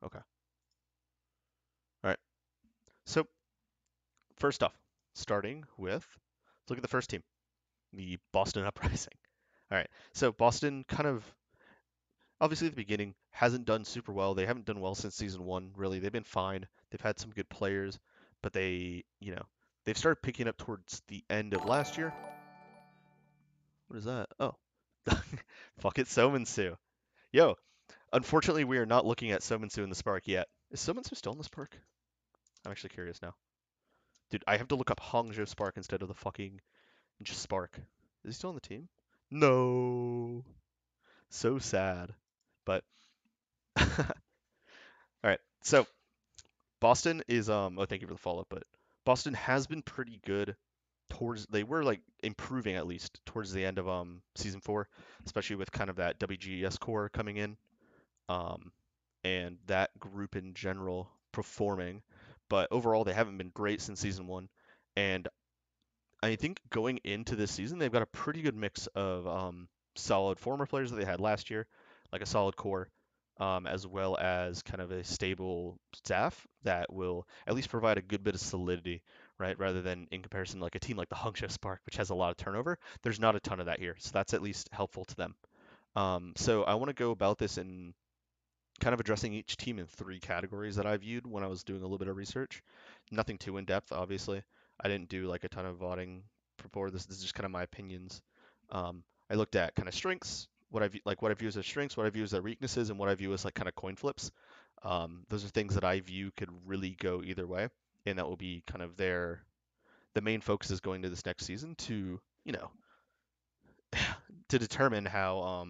Okay. All right. So first off, starting with, let's look at the first team, the Boston Uprising. All right. So Boston kind of obviously at the beginning hasn't done super well. They haven't done well since season one, really. They've been fine. They've had some good players, but they've started picking up towards the end of last year. What is that? Oh, fuck it, Somansu. Yo, unfortunately, we are not looking at Somansu in the Spark yet. Is Somansu still in the Spark? I'm actually curious now. Dude, I have to look up Hangzhou Spark instead of the fucking just Spark. Is he still on the team? No. So sad. But all right. So Boston is oh thank you for the follow up, but Boston has been pretty good towards they were like improving at least towards the end of season 4, especially with kind of that WGS core coming in. Um and that group in general performing, but overall they haven't been great since season 1. And I think going into this season they've got a pretty good mix of solid former players that they had last year, like a solid core, as well as kind of a stable staff that will at least provide a good bit of solidity, right? Rather than in comparison, like a team like the Hangzhou Spark, which has a lot of turnover. There's not a ton of that here, so that's at least helpful to them. So I want to go about this in kind of addressing each team in 3 categories that I viewed when I was doing a little bit of research. Nothing too in depth, obviously. I didn't do like a ton of voting before this. This is just kind of my opinions. I looked at kind of strengths, what I view as their strengths, what I view as their weaknesses, and what I view as like kind of coin flips. Those are things that I view could really go either way, and that will be kind of the main focus is going to this next season to to determine how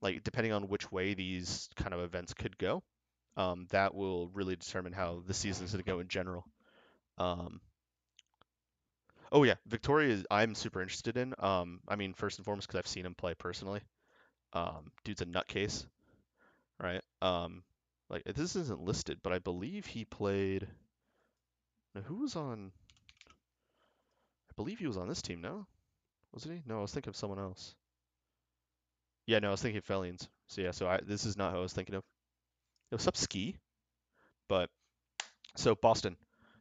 like depending on which way these kind of events could go, that will really determine how the season is going to go in general. Um, oh yeah, Victoria is I'm super interested in. I mean, first and foremost because I've seen him play personally. Dude's a nutcase, right? Like this isn't listed, but I believe he played. Now, who was on? I believe he was on this team. No, wasn't he? No, I was thinking of someone else. Yeah, no, I was thinking of Felians. So yeah, this is not who I was thinking of. It was up ski, but so Boston.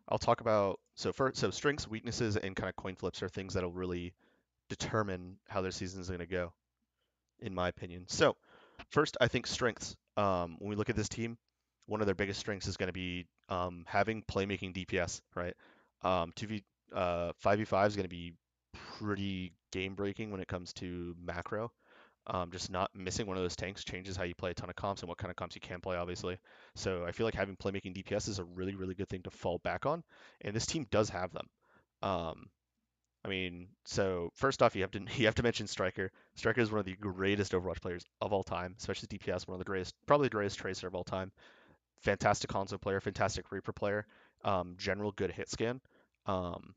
I'll talk about so strengths, weaknesses, and kind of coin flips are things that'll really determine how their season is going to go, in my opinion. So first, I think strengths. When we look at this team, one of their biggest strengths is going to be having playmaking DPS, right? 2v 5v5 is going to be pretty game breaking when it comes to macro. Just not missing one of those tanks changes how you play a ton of comps and what kind of comps you can play, obviously. So I feel like having playmaking DPS is a really, really good thing to fall back on, and this team does have them. Um, I mean, so first off, you have to you have to mention Striker. Striker is one of the greatest Overwatch players of all time, especially DPS, one of the greatest, probably the greatest tracer of all time. Fantastic console player, fantastic Reaper player, general good hit scan. Um,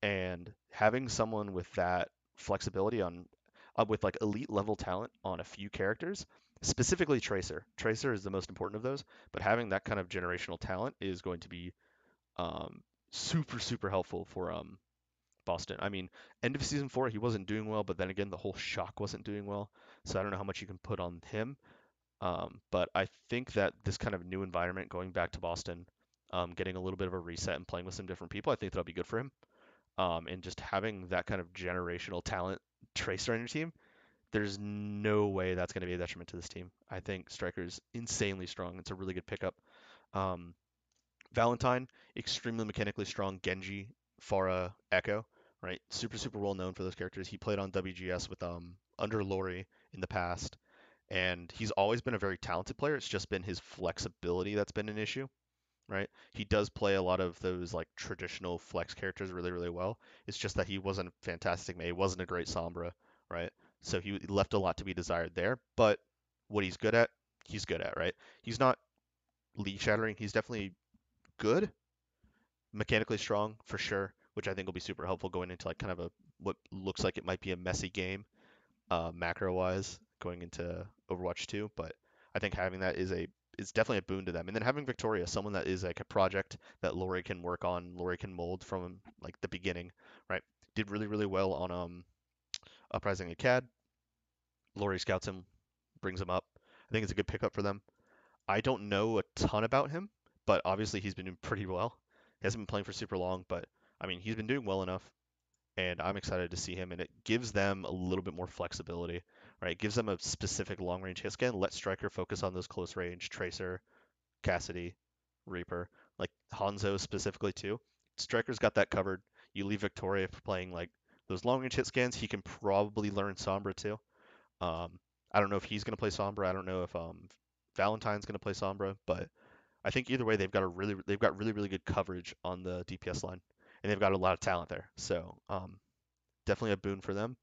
and having someone with that flexibility on with like elite level talent on a few characters, specifically Tracer. Tracer is the most important of those, but having that kind of generational talent is going to be super super helpful for Boston. I mean, end of season 4 he wasn't doing well, but then again the whole shock wasn't doing well, so I don't know how much you can put on him. But I think that this kind of new environment, going back to Boston, getting a little bit of a reset and playing with some different people, I think that'll be good for him. And just having that kind of generational talent tracer on your team, there's no way that's going to be a detriment to this team. I think Striker's insanely strong. It's a really good pickup. Um, Valentine, extremely mechanically strong. Genji, Pharah, Echo, right? Super, super well known for those characters. He played on WGS with under Lori in the past, and he's always been a very talented player. It's just been his flexibility that's been an issue, right? He does play a lot of those like traditional flex characters really, really well. It's just that he wasn't a fantastic Mei, he wasn't a great Sombra, right? So he left a lot to be desired there. But what he's good at, right? He's not league shattering. He's definitely good, mechanically strong for sure, which I think will be super helpful going into like kind of a what looks like it might be a messy game, macro wise, going into Overwatch 2. But I think having that is definitely a boon to them. And then having Victoria, someone that is like a project that Lori can work on, Lori can mold from like the beginning, right? Did really really well on Uprising Acad. Lori scouts him, brings him up. I think it's a good pickup for them. I don't know a ton about him, but obviously he's been doing pretty well. He hasn't been playing for super long, but I mean, he's been doing well enough, and I'm excited to see him. And it gives them a little bit more flexibility, right? It gives them a specific long range hit scan. Let Striker focus on those close range, Tracer, Cassidy, Reaper, like Hanzo specifically too. Striker's got that covered. You leave Victoria for playing like those long range hit scans. He can probably learn Sombra too. Um, I don't know if he's going to play Sombra. I don't know if Valentine's going to play Sombra, but I think either way they've got really good coverage on the DPS line, and they've got a lot of talent there. So definitely a boon for them.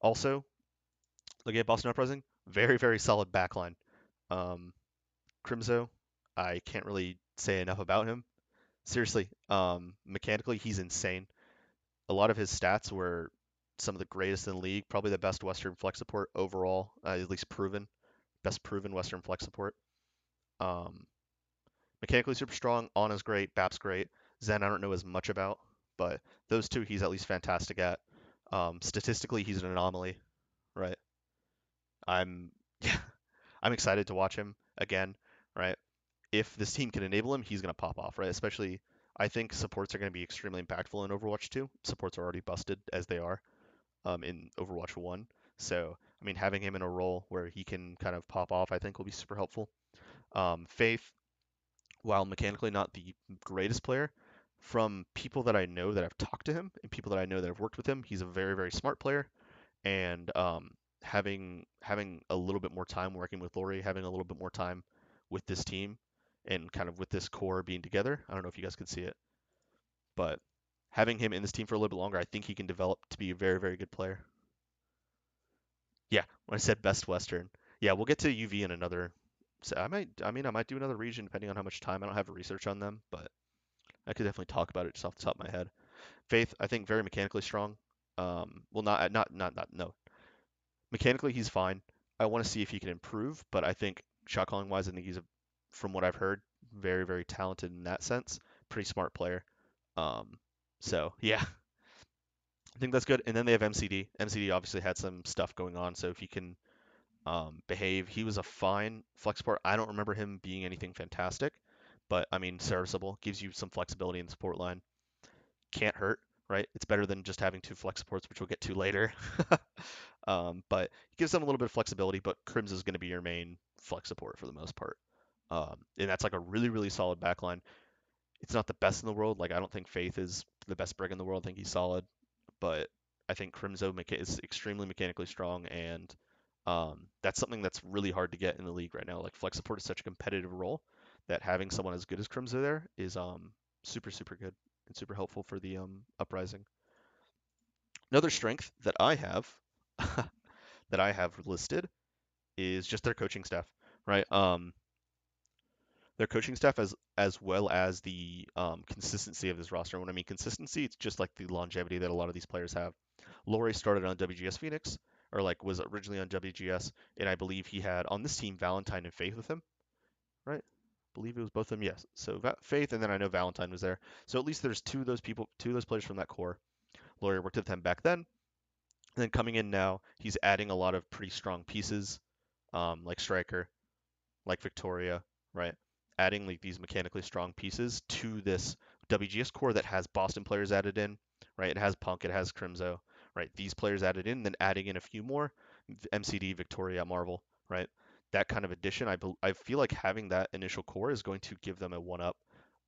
Also, looking at Boston Uprising, very solid backline. Um, Crimzo, I can't really say enough about him. Seriously, mechanically he's insane. A lot of his stats were some of the greatest in the league, probably the best Western flex support overall, at least proven, best proven Western flex support. Um, Mechanically super strong. Ana's great. Bap's great. Zen I don't know as much about, but those two he's at least fantastic at. Statistically, he's an anomaly, right? I'm yeah, I'm excited to watch him again, right? If this team can enable him, he's gonna pop off, right? Especially, I think supports are gonna be extremely impactful in Overwatch 2. Supports are already busted as they are in Overwatch 1. So, I mean, having him in a role where he can kind of pop off, I think will be super helpful. Faith, while mechanically not the greatest player, from people that I know that have talked to him and people that I know that have worked with him, he's a very smart player. And having a little bit more time working with Lori, having a little bit more time with this team, and kind of with this core being together. I don't know if you guys could see it, but having him in this team for a little bit longer, I think he can develop to be a very good player. Yeah, when I said best Western, yeah, we'll get to UV in another. So I might do another region depending on how much time. I don't have research on them, but I could definitely talk about it just off the top of my head. Faith, I think very mechanically strong. Well, no. Mechanically, he's fine. I want to see if he can improve, but I think shot calling wise, I think from what I've heard, very talented in that sense. Pretty smart player. Um, so yeah, I think that's good. And then they have MCD. MCD obviously had some stuff going on, so if he can behave, he was a fine flex support. I don't remember him being anything fantastic, but I mean serviceable. Gives you some flexibility in the support line. Can't hurt, right? It's better than just having two flex supports, which we'll get to later. But it gives them a little bit of flexibility, but Crims is going to be your main flex support for the most part. And that's like a really solid backline. It's not the best in the world. Like I don't think Faith is the best Brig in the world. I think he's solid, but I think Crimzo is extremely mechanically strong, and that's something that's really hard to get in the league right now. Like flex support is such a competitive role that having someone as good as Crimzo there is super good and super helpful for the uprising. Another strength that I have that I have listed is just their coaching staff, right? Their coaching staff as well as the consistency of this roster. When I mean consistency, it's just like the longevity that a lot of these players have. Laurie started on WGS Phoenix, or like was originally on WGS, and I believe he had on this team Valentine and Faith with him, right? I believe it was both of them, yes. So Faith, and then I know Valentine was there. So at least there's two of those players from that core. Laurie worked with them back then, and then coming in now, he's adding a lot of pretty strong pieces, like Striker, like Victoria, right? Adding like these mechanically strong pieces to this WGS core that has Boston players added in, right? It has Punk, it has Crimzo, right? These players added in, then adding in a few more, MCD, Victoria, Marvel, right? That kind of addition, I feel like having that initial core is going to give them a one up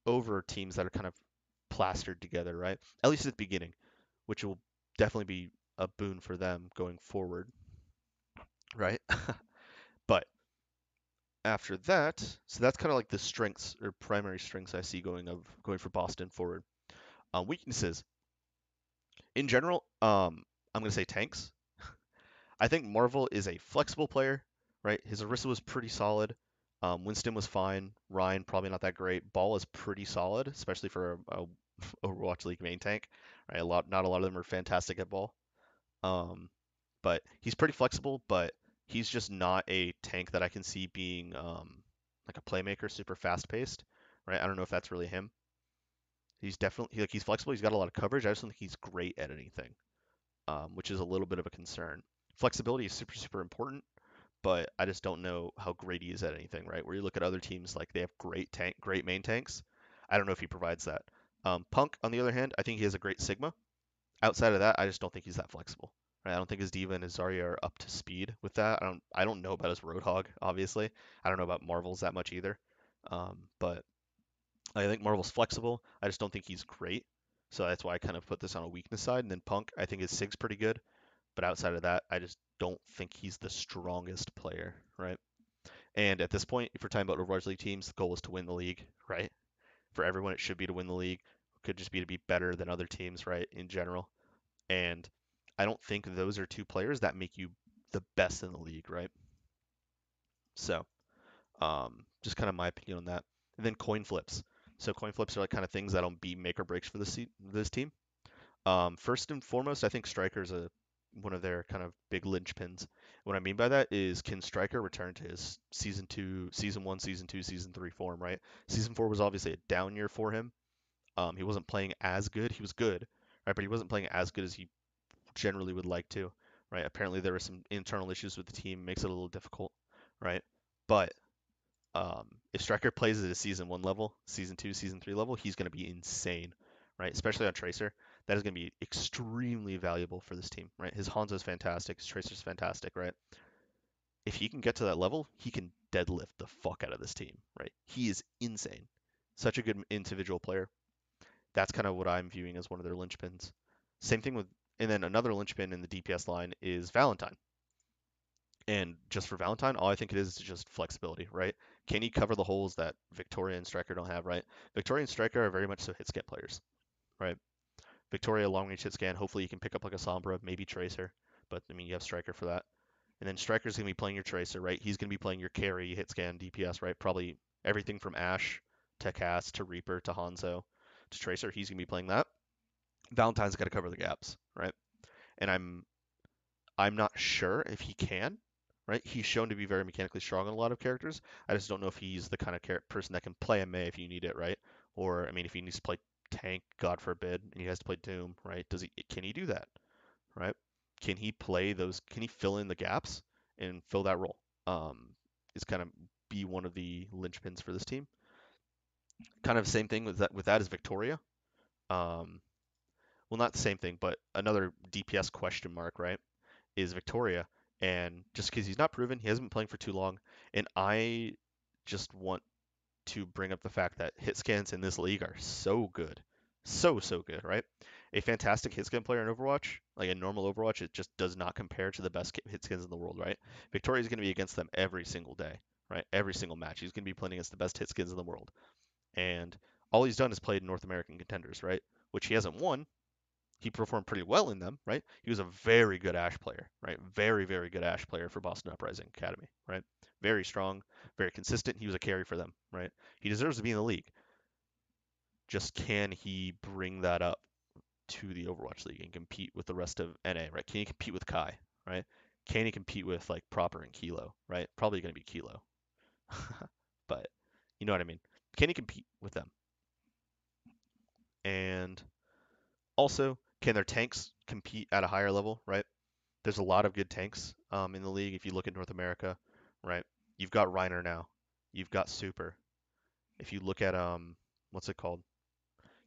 over teams that are kind of plastered together, right? At least at the beginning, which will definitely be a boon for them going forward, right? But after that, so that's kind of like the strengths or primary strengths I see going for Boston forward. Weaknesses in general, I'm gonna say tanks. I think Marvel is a flexible player, right? His Orisa was pretty solid. Winston was fine. Ryan probably not that great. Ball is pretty solid, especially for a Overwatch League main tank. Right? Not a lot of them are fantastic at ball. Um, but he's pretty flexible, but he's just not a tank that I can see being like a playmaker, super fast paced, right? I don't know if that's really him. He's definitely like he's flexible. He's got a lot of coverage. I just don't think he's great at anything, which is a little bit of a concern. Flexibility is super important, but I just don't know how great he is at anything, right? Where you look at other teams, like they have great main tanks. I don't know if he provides that. Punk, on the other hand, I think he has a great Sigma. Outside of that, I just don't think he's that flexible. Right? I don't think his Diva and his Zarya are up to speed with that. I don't know about his Roadhog, obviously. I don't know about Marvel's that much either. But I think Marvel's flexible. I just don't think he's great. So that's why I kind of put this on a weakness side. And then Punk, I think his Sig's pretty good. But outside of that, I just don't think he's the strongest player, right? And at this point, if we're talking about Overwatch League teams, the goal is to win the league, right? For everyone, it should be to win the league. It could just be to be better than other teams, right? In general. And I don't think those are two players that make you the best in the league, right? So, just kind of my opinion on that. And then coin flips. So coin flips are like kind of things that'll be make or breaks for this team. First and foremost, I think Striker's one of their kind of big linchpins. What I mean by that is, can Striker return to his season two, season one, season two, season three form, right? Season four was obviously a down year for him. He wasn't playing as good. He was good, right? But he wasn't playing as good as he generally would like to, right? Apparently there were some internal issues with the team, makes it a little difficult, right? But if Striker plays at a season one level, season two, season three level, he's going to be insane, right? Especially on Tracer. That is going to be extremely valuable for this team, right? His Hanzo's fantastic, his Tracer's fantastic, right? If he can get to that level, he can deadlift the fuck out of this team, right? He is insane. Such a good individual player. That's kind of what I'm viewing as one of their linchpins. Same thing with, and then another linchpin in the DPS line is Valentine. And just for Valentine, all I think it is just flexibility, right? Can he cover the holes that Victoria and Striker don't have, right? Victoria and Striker are very much so hit scan players, right? Victoria long range hit scan. Hopefully you can pick up like a Sombra, maybe Tracer, but I mean you have Striker for that. And then Striker's gonna be playing your Tracer, right? He's gonna be playing your carry, hit scan, DPS, right? Probably everything from Ashe to Cass to Reaper to Hanzo to Tracer. He's gonna be playing that. Valentine's got to cover the gaps, right? And I'm not sure if he can, right? He's shown to be very mechanically strong on a lot of characters. I just don't know if he's the kind of person that can play a Mei if you need it, right? Or I mean, if he needs to play tank, God forbid, and he has to play Doom, right? Can he do that, right? Can he play those? Can he fill in the gaps and fill that role? Is kind of be one of the linchpins for this team. Kind of same thing with that. With that is Victoria. Um, well, not the same thing, but another DPS question mark, right? Is Victoria, and just because he's not proven, he hasn't been playing for too long, and I just want to bring up the fact that hit scans in this league are so good, so good, right? A fantastic hit scan player in Overwatch, like a normal Overwatch, it just does not compare to the best hit scans in the world, right? Victoria is going to be against them every single day, right? Every single match, he's going to be playing against the best hit skins in the world, and all he's done is played North American contenders, right? Which he hasn't won, he performed pretty well in them, right? He was a very good Ashe player, right? Very, very good Ashe player for Boston Uprising Academy, right? Very strong, very consistent. He was a carry for them, right? He deserves to be in the league. Just can he bring that up to the Overwatch League and compete with the rest of NA, right? Can he compete with Kai, right? Can he compete with like Proper and Kilo, right? Probably going to be Kilo, but you know what I mean. Can he compete with them? And also, can their tanks compete at a higher level, right? There's a lot of good tanks in the league. If you look at North America, right, you've got Reiner now, you've got Super. If you look at what's it called?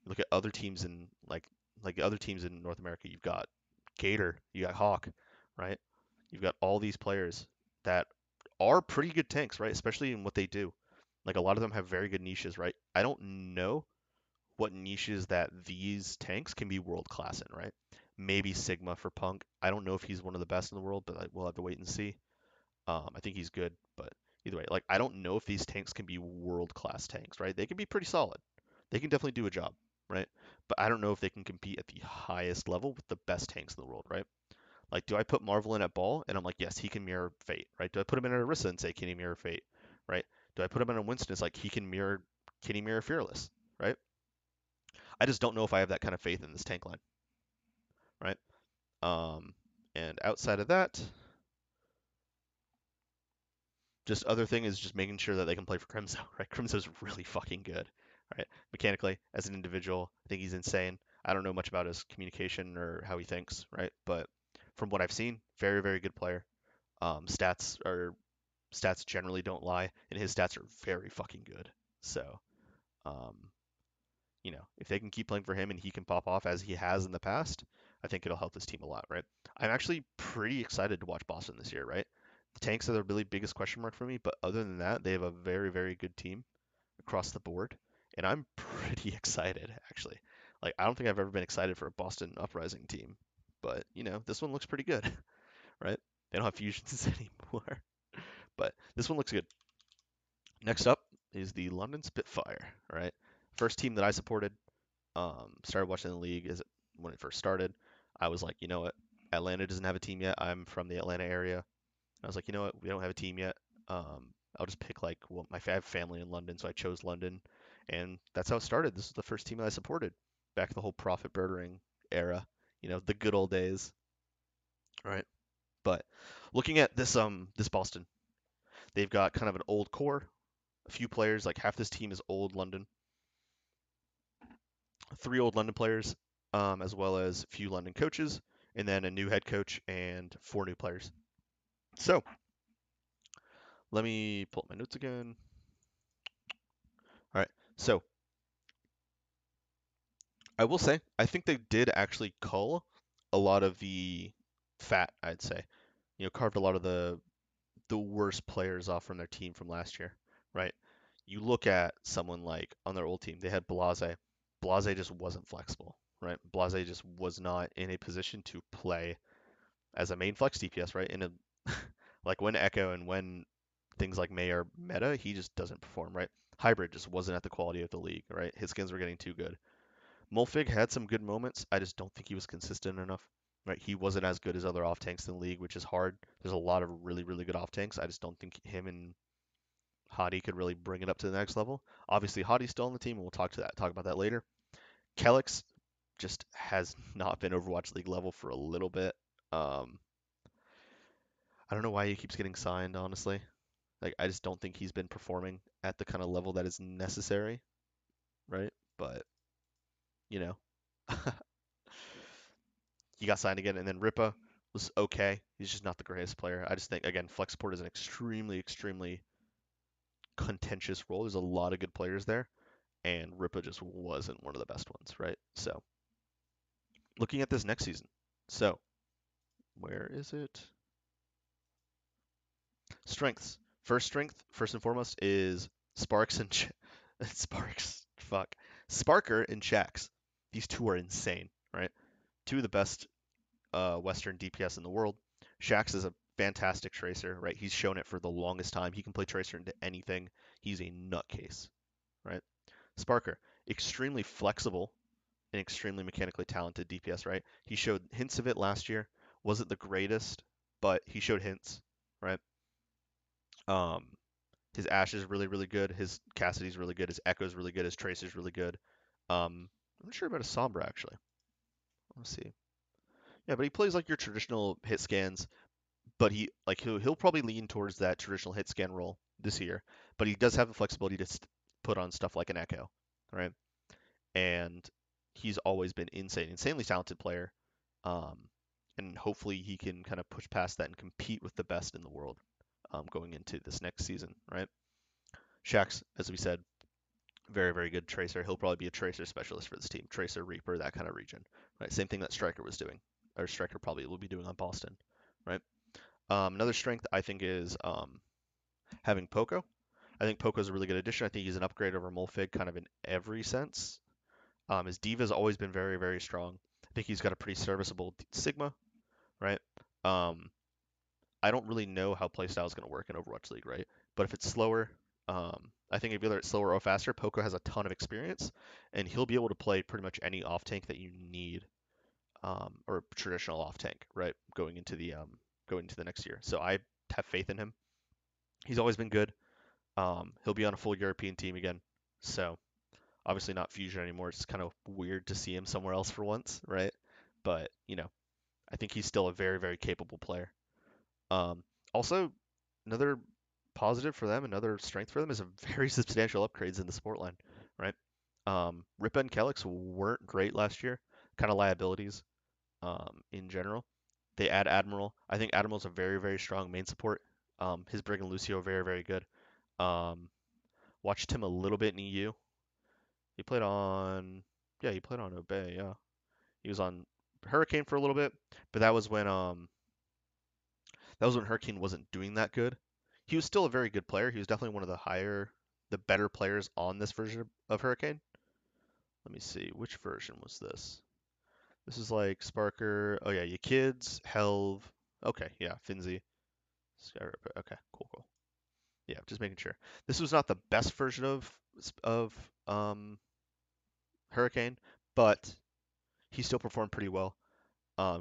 You look at other teams in like other teams in North America. You've got Gator, you got Hawk, right? You've got all these players that are pretty good tanks, right? Especially in what they do. Like a lot of them have very good niches, right? I don't know what niches that these tanks can be world class in, right? Maybe Sigma for Punk. I don't know if he's one of the best in the world, but we'll have to wait and see. I think he's good, but either way, like I don't know if these tanks can be world class tanks, right? They can be pretty solid. They can definitely do a job, right? But I don't know if they can compete at the highest level with the best tanks in the world, right? Like, do I put Marvel in at ball and I'm like, yes, he can mirror Fate, right? Do I put him in at Orisa and say, can he mirror Fate, right? Do I put him in a Winston? It's like can he mirror Fearless, right? I just don't know if I have that kind of faith in this tank line, right? Um, and outside of that, just other thing is just making sure that they can play for Crimso, right? Crimso's really fucking good, right? Mechanically, as an individual, I think he's insane. I don't know much about his communication or how he thinks, right? But from what I've seen, very, very good player. Stats are stats generally don't lie, and his stats are very fucking good. So, um, if they can keep playing for him and he can pop off as he has in the past, I think it'll help this team a lot, right? I'm actually pretty excited to watch Boston this year, right? The Tanks are the really biggest question mark for me, but other than that, they have a very, very good team across the board, and I'm pretty excited actually. Like I don't think I've ever been excited for a Boston Uprising team, but this one looks pretty good, right? They don't have fusions anymore, but this one looks good. Next up is the London Spitfire, right? First team that I supported. Started watching the league as when it first started. I was like, you know what? Atlanta doesn't have a team yet. I'm from the Atlanta area. I was like, you know what? We don't have a team yet. I'll just pick like, well, I have family in London, so I chose London, and that's how it started. This was the first team that I supported back the whole profit birdering era, the good old days, right? But looking at this Boston, they've got kind of an old core, a few players, like half this team is old London, three old London players, as well as a few London coaches, and then a new head coach and four new players. So let me pull up my notes again. All right. So I will say, I think they did actually cull a lot of the fat, I'd say. Carved a lot of the worst players off from their team from last year, right? You look at someone like on their old team, they had Blase. Blase just wasn't flexible, right? Blase just was not in a position to play as a main flex DPS, right? Like when Echo and when things like May are meta, he just doesn't perform, right? Hybrid just wasn't at the quality of the league, right? His skins were getting too good. Mulfig had some good moments. I just don't think he was consistent enough. Right, he wasn't as good as other off tanks in the league, which is hard. There's a lot of really, really good off tanks. I just don't think him and Hadi could really bring it up to the next level. Obviously, Hadi's still on the team, and we'll talk about that later. Kelix just has not been Overwatch League level for a little bit. Um, I don't know why he keeps getting signed, honestly. Like, I just don't think he's been performing at the kind of level that is necessary, right? But, you know, he got signed again, and then Ripa was okay. He's just not the greatest player. I just think, again, flex support is an extremely, extremely contentious role. There's a lot of good players there, and Ripa just wasn't one of the best ones, right? So, looking at this next season. So, where is it? Strengths. First strength, first and foremost, is Sparks and Sparks. Fuck. Sparker and Shax. These two are insane, right? Two of the best Western DPS in the world. Shax is a fantastic tracer, right? He's shown it for the longest time. He can play tracer into anything. He's a nutcase, right? Sparker, extremely flexible and extremely mechanically talented DPS, right? He showed hints of it last year. Wasn't the greatest, but he showed hints, right? Um, his Ashe is really, really good. His Cassidy's really good. His Echo's really good. His Tracer's really good. I'm not sure about a Sombra actually. Let's see. Yeah, but he plays like your traditional hit scans, but he'll probably lean towards that traditional hit scan role this year. But he does have the flexibility to put on stuff like an Echo, right? And he's always been insanely talented player. Um, and hopefully he can kind of push past that and compete with the best in the world going into this next season, right? Shax, as we said, very, very good tracer. He'll probably be a tracer specialist for this team. Tracer, Reaper, that kind of region, right? Same thing that Striker was doing, or Striker probably will be doing on Boston, right? Another strength I think is having Poco. I think Poco is a really good addition. I think he's an upgrade over Molfig kind of in every sense. His Diva's always been very, very strong. I think he's got a pretty serviceable Sigma, right? Um, I don't really know how playstyle is going to work in Overwatch League, right? But if it's slower, I think if either it's slower or faster, Poco has a ton of experience, and he'll be able to play pretty much any off tank that you need, or traditional off tank, right? Going into the next year. So I have faith in him. He's always been good. He'll be on a full European team again, so obviously not Fusion anymore. It's kind of weird to see him somewhere else for once, right? But I think he's still a very, very capable player. Um, Also, another positive for them, another strength for them is a very substantial upgrades in the support line, right? Ripa and Kelix weren't great last year, kind of liabilities in general. They add Admiral. I think Admiral's a very, very strong main support His Brig and Lucio very, very good. Um, Watched him a little bit in EU. He played on, yeah, he played on Obey. Yeah, he was on Hurricane for a little bit, but that was when Hurricane wasn't doing that good. He was still a very good player. He was definitely one of the better players on this version of Hurricane. Let me see, which version was this? This is like Sparker. Oh yeah, you kids, Helv. Okay, yeah, Finzi. Okay, cool, cool. Yeah, just making sure. This was not the best version of um, Hurricane, but he still performed pretty well.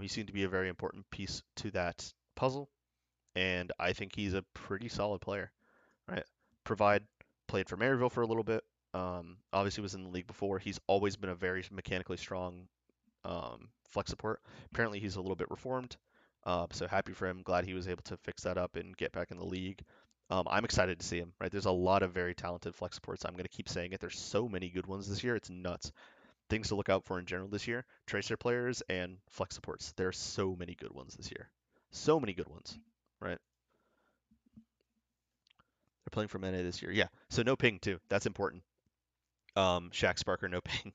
He seemed to be a very important piece to that puzzle, and I think he's a pretty solid player. Right? Provide played for Maryville for a little bit. Obviously was in the league before. He's always been a very mechanically strong flex support. Apparently he's a little bit reformed. So happy for him. Glad he was able to fix that up and get back in the league. I'm excited to see him. Right? There's a lot of very talented flex supports. I'm going to keep saying it. There's so many good ones this year. It's nuts. Things to look out for in general this year: tracer players and flex supports. There are so many good ones this year. So many good ones. Right? They're playing for Mene this year. Yeah. So no ping too. That's important. Shaq Sparker no ping.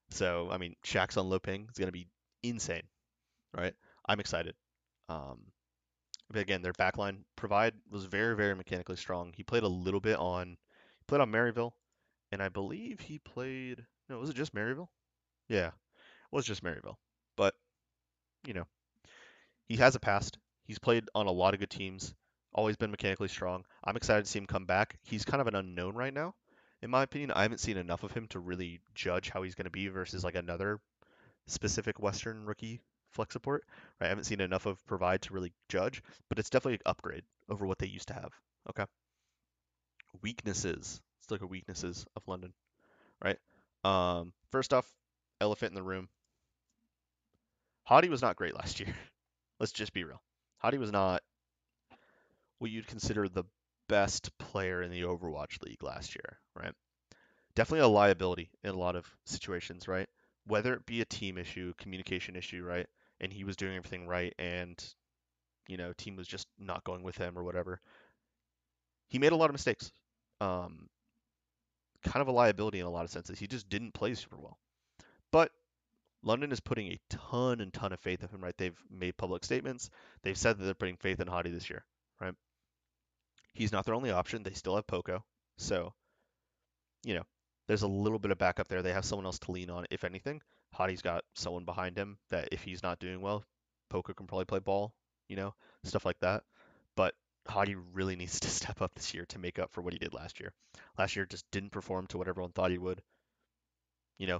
So I mean, Shaq's on low ping. It's gonna be insane, right? I'm excited. Um, but again, their backline provide was very, very mechanically strong. He played a little bit on, he played on Maryville, and I believe he played. No, was it just Maryville? Yeah, it was just Maryville. But you know, he has a past. He's played on a lot of good teams. Always been mechanically strong. I'm excited to see him come back. He's kind of an unknown right now, in my opinion. I haven't seen enough of him to really judge how he's going to be versus like another specific Western rookie flex support. Right? I haven't seen enough of Provide to really judge, but it's definitely an upgrade over what they used to have. Okay. Weaknesses. Let's look at weaknesses of London. Right. First off, elephant in the room. Hadi was not great last year. Let's just be real. Hadi was not what you'd consider the best player in the Overwatch League last year, right? Definitely a liability in a lot of situations, right? Whether it be a team issue, communication issue, right? And he was doing everything right, and team was just not going with him or whatever. He made a lot of mistakes. Um, Kind of a liability in a lot of senses. He just didn't play super well. But London is putting a ton and ton of faith in him, right? They've made public statements. They've said that they're putting faith in Hadi this year, right? He's not their only option. They still have Poco. So you know, there's a little bit of backup there. They have someone else to lean on, if anything. Hadi's got someone behind him that if he's not doing well, Poco can probably play ball, you know, stuff like that. But Hadi really needs to step up this year to make up for what he did last year. Last year just didn't perform to what everyone thought he would.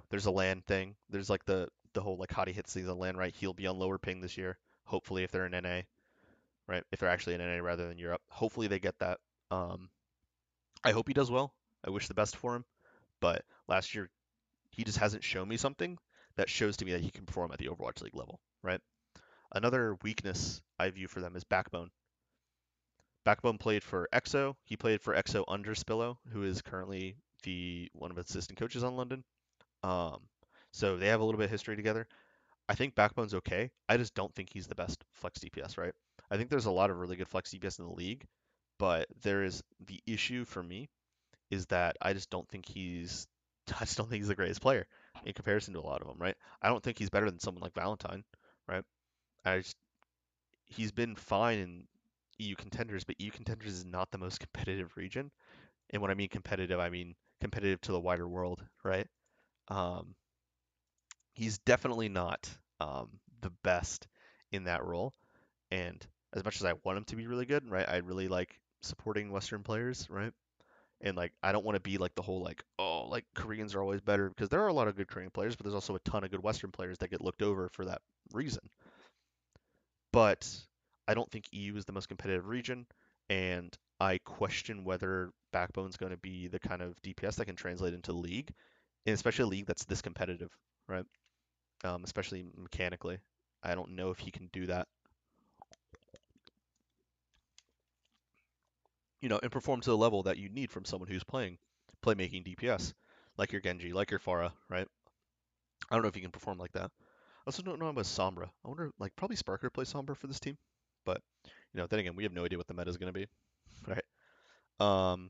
There's a land thing. There's like the whole like Hadi hits things on land, right? He'll be on lower ping this year. Hopefully, if they're in NA, right? If they're actually in NA rather than Europe, hopefully they get that. I hope he does well. I wish the best for him. But last year he just hasn't shown me something that shows to me that he can perform at the Overwatch League level, right? Another weakness I view for them is Backbone. Backbone played for EXO. He played for EXO under Spillo, who is currently the one of the assistant coaches on London. Um, so they have a little bit of history together. I think Backbone's okay. I just don't think he's the best flex DPS, right? I think there's a lot of really good flex DPS in the league, but there is the issue for me is that I just don't think he's the greatest player in comparison to a lot of them, right? I don't think he's better than someone like Valentine, right? I just He's been fine in EU contenders, but EU contenders is not the most competitive region. And when I mean competitive to the wider world, right? Um, he's definitely not the best in that role. And as much as I want him to be really good, right? I really like supporting Western players, right? And like I don't want to be like the whole like oh like Koreans are always better because there are a lot of good Korean players, but there's also a ton of good Western players that get looked over for that reason. But I don't think EU is the most competitive region, and I question whether Backbone's going to be the kind of DPS that can translate into league, and especially a league that's this competitive, right? Especially mechanically. I don't know if he can do that, and perform to the level that you need from someone who's playing playmaking DPS, like your Genji, like your Pharah, right? I don't know if he can perform like that. I also don't know about Sombra. I wonder, like, probably Sparker plays Sombra for this team. But then again, we have no idea what the meta is going to be, right? Um,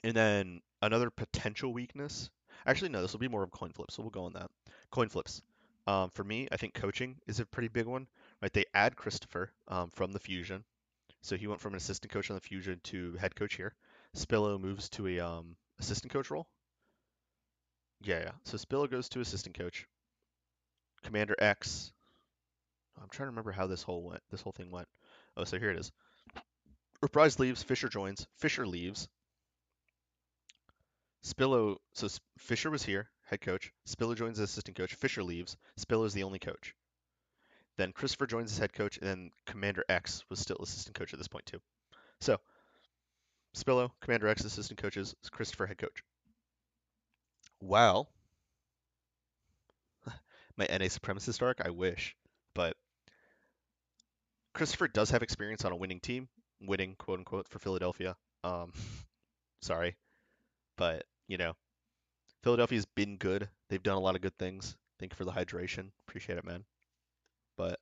and then another potential weakness. Actually, no, this will be more of a coin flip, so we'll go on that. Coin flips. For me, I think coaching is a pretty big one, right? They add Christopher from the Fusion, so he went from an assistant coach on the Fusion to head coach here. Spillo moves to a assistant coach role. Yeah, yeah. So Spillo goes to assistant coach. Commander X. I'm trying to remember how this whole went. This whole thing went. Oh, so here it is. Reprise leaves. Fisher joins. Fisher leaves. Spillo. So Fisher was here, head coach. Spillo joins as assistant coach. Fisher leaves. Spillo is the only coach. Then Christopher joins as head coach, and then Commander X was still assistant coach at this point too. So Spillo, Commander X assistant coaches, Christopher head coach. Well, my NA supremacist arc, I wish, but Christopher does have experience on a winning team, winning quote unquote for Philadelphia. Um, sorry, but Philadelphia's been good. They've done a lot of good things. Thank you for the hydration. Appreciate it, man. But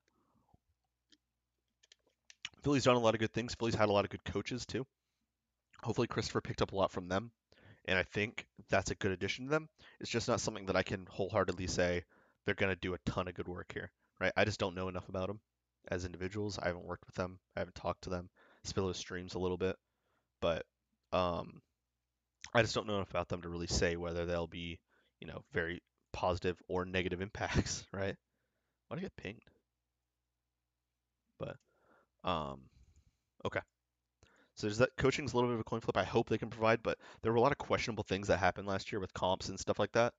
Philly's done a lot of good things. Philly's had a lot of good coaches too. Hopefully Christopher picked up a lot from them, and I think that's a good addition to them. It's just not something that I can wholeheartedly say they're going to do a ton of good work here, right? I just don't know enough about them as individuals. I haven't worked with them. I haven't talked to them. Spillo streams a little bit, but um, I just don't know enough about them to really say whether they'll be, very positive or negative impacts, right? Why do I get pinged? But um, okay. So there's that coaching's a little bit of a coin flip. I hope they can provide, but there were a lot of questionable things that happened last year with comps and stuff like that.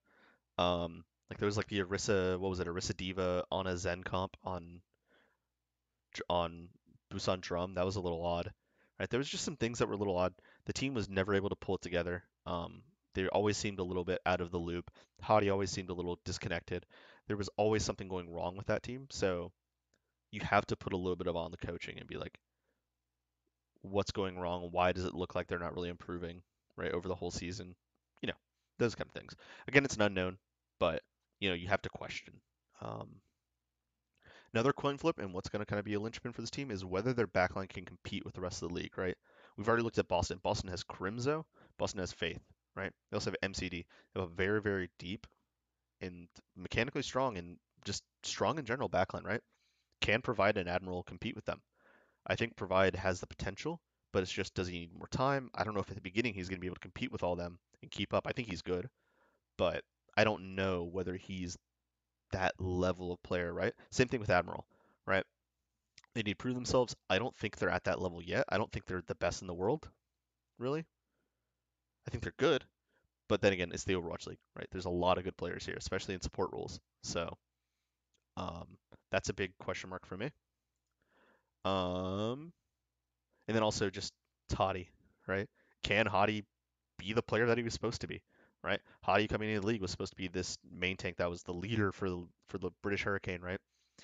Like there was like the Orisa, what was it, Orisa Diva on a Zen comp on Busan Drum. That was a little odd, right? There was just some things that were a little odd. The team was never able to pull it together. They always seemed a little bit out of the loop. Hottie always seemed a little disconnected. There was always something going wrong with that team. So you have to put a little bit of on the coaching and be like, what's going wrong? Why does it look like they're not really improving, right, over the whole season? You know, those kind of things. Again, it's an unknown, but you have to question. Um, Another coin flip, and what's going to kind of be a linchpin for this team is whether their backline can compete with the rest of the league, right? We've already looked at Boston. Boston has Crimzo. Boston has Faith, right? They also have MCD. They have a very, very deep and mechanically strong and just strong in general backline, right? Can Provide and Admiral compete with them? I think Provide has the potential, but it's just, does he need more time? I don't know if at the beginning he's going to be able to compete with all them and keep up. I think he's good, but I don't know whether he's that level of player, right? Same thing with Admiral, right? They need to prove themselves. I don't think they're at that level yet. I don't think they're the best in the world, really. I think they're good, but then again, it's the Overwatch League, right? There's a lot of good players here, especially in support roles. So that's a big question mark for me. Um, and then also just Toddy, right? Can Hottie be the player that he was supposed to be, right? Hottie coming into the league was supposed to be this main tank that was the leader for the British Hurricane, right?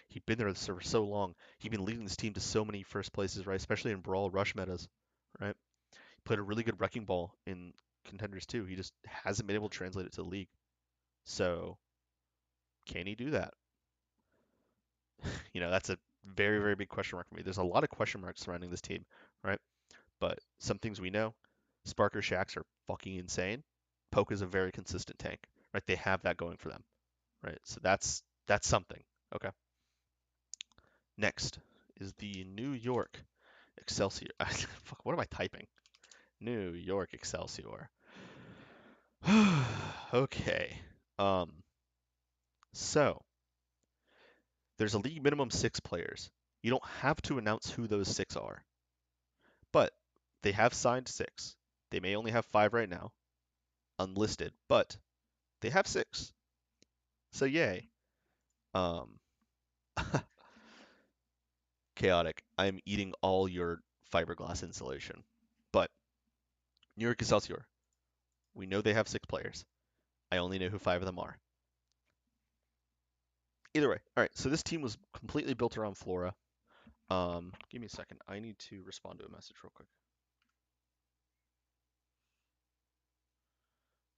He'd been there for so long. He'd been leading this team to so many first places, right? Especially in Brawl Rush metas, right? He played a really good Wrecking Ball in Contenders too. He just hasn't been able to translate it to the league. So can he do that? That's a very, very big question mark for me. There's a lot of question marks surrounding this team, right? But some things we know, Sparker Shax are fucking insane. Poke is a very consistent tank, right? They have that going for them, right? So that's something. Okay. Next is the New York Excelsior. Fuck, what am I typing? New York Excelsior. Okay. Um, so there's a league minimum 6 players. You don't have to announce who those 6 are, but they have signed 6. They may only have 5 right now, unlisted, but they have 6. So yay. Um, Chaotic. I'm eating all your fiberglass insulation. But New York Excelsior. We know they have 6 players. I only know who 5 of them are. Either way. All right. So this team was completely built around Flora. Give me a second. I need to respond to a message real quick.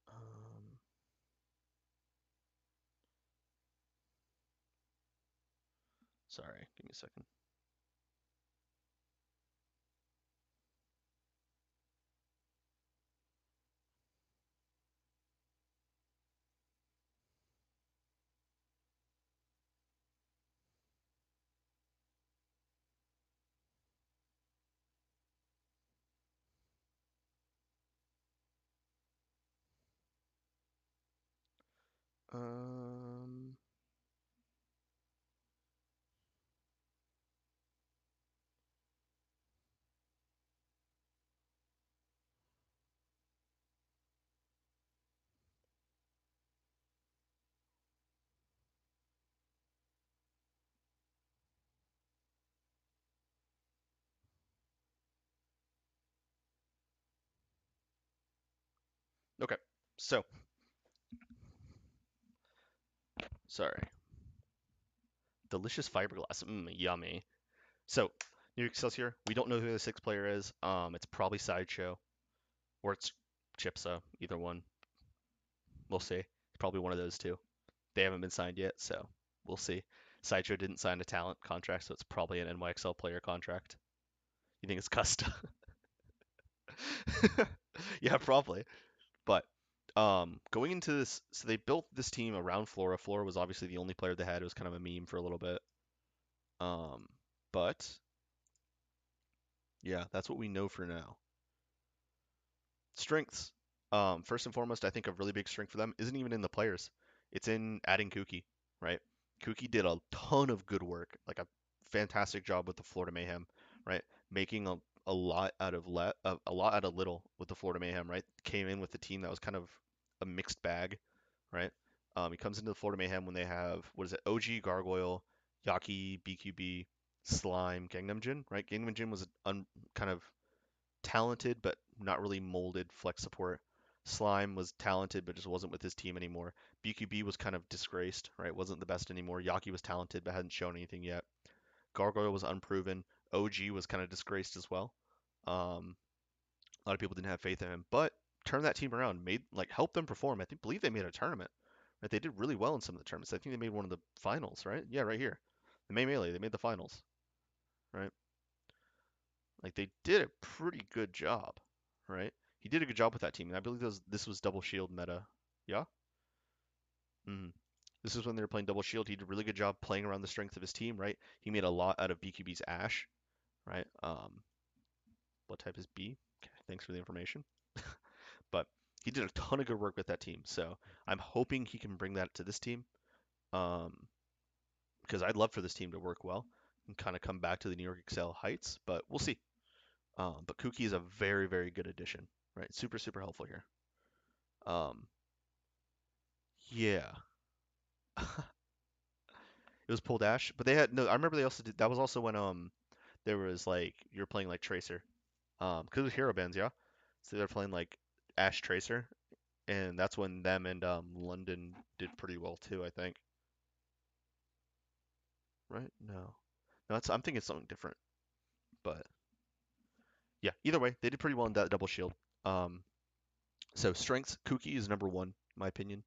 Um, Sorry. Give me a second. Um, okay. So, sorry. Delicious fiberglass. Yummy. So, New York Excelsior, we don't know who the sixth player is. It's probably Sideshow or it's Chipsa, either one. We'll see. It's probably one of those two. They haven't been signed yet, so we'll see. Sideshow didn't sign a talent contract, so it's probably an NYXL player contract. You think it's Custa? Yeah, probably. But going into this, so they built this team around Flora. Flora was obviously the only player they had. It was kind of a meme for a little bit. Um, but yeah, that's what we know for now. Strengths. First and foremost, I think a really big strength for them isn't even in the players. It's in adding Kuki, right? Kuki did a ton of good work, like a fantastic job with the Florida Mayhem, right? Making a lot out of a lot out of little with the Florida Mayhem, right? Came in with a team that was kind of a mixed bag, right? He comes into the Florida Mayhem when they have what is it? OG Gargoyle, Yaki, BQB, Slime, Gangnam Jin, right? Gangnam Jin was kind of talented but not really molded flex support. Slime was talented but just wasn't with his team anymore. BQB was kind of disgraced, right? Wasn't the best anymore. Yaki was talented but hadn't shown anything yet. Gargoyle was unproven. OG was kind of disgraced as well. A lot of people didn't have faith in him, but turned that team around, made like helped them perform. Believe they made a tournament. Right? They did really well in some of the tournaments. I think they made one of the finals, right? Yeah, right here. The May Melee, they made the finals, right? Like they did a pretty good job, right? He did a good job with that team, and I believe this was double shield meta. Yeah. hmm This is when they were playing double shield. He did a really good job playing around the strength of his team, right? He made a lot out of BQB's Ash, right? What type is B? Okay, thanks for the information. But he did a ton of good work with that team, so I'm hoping he can bring that to this team. Um, because I'd love for this team to work well and kind of come back to the New York Excel heights, but we'll see. But Kuki is a very, very good addition, right? Super, super helpful here. Um, yeah, it was pull dash, but they had no. I remember they also did. That was also when there was like you're playing like Tracer, because it was hero bands, yeah. So they're playing like Ash Tracer, and that's when them and London did pretty well too, I think. Right? No, no, I'm thinking something different, but yeah. Either way, they did pretty well in that double shield. Um, so strengths, Kuki is number one, in my opinion.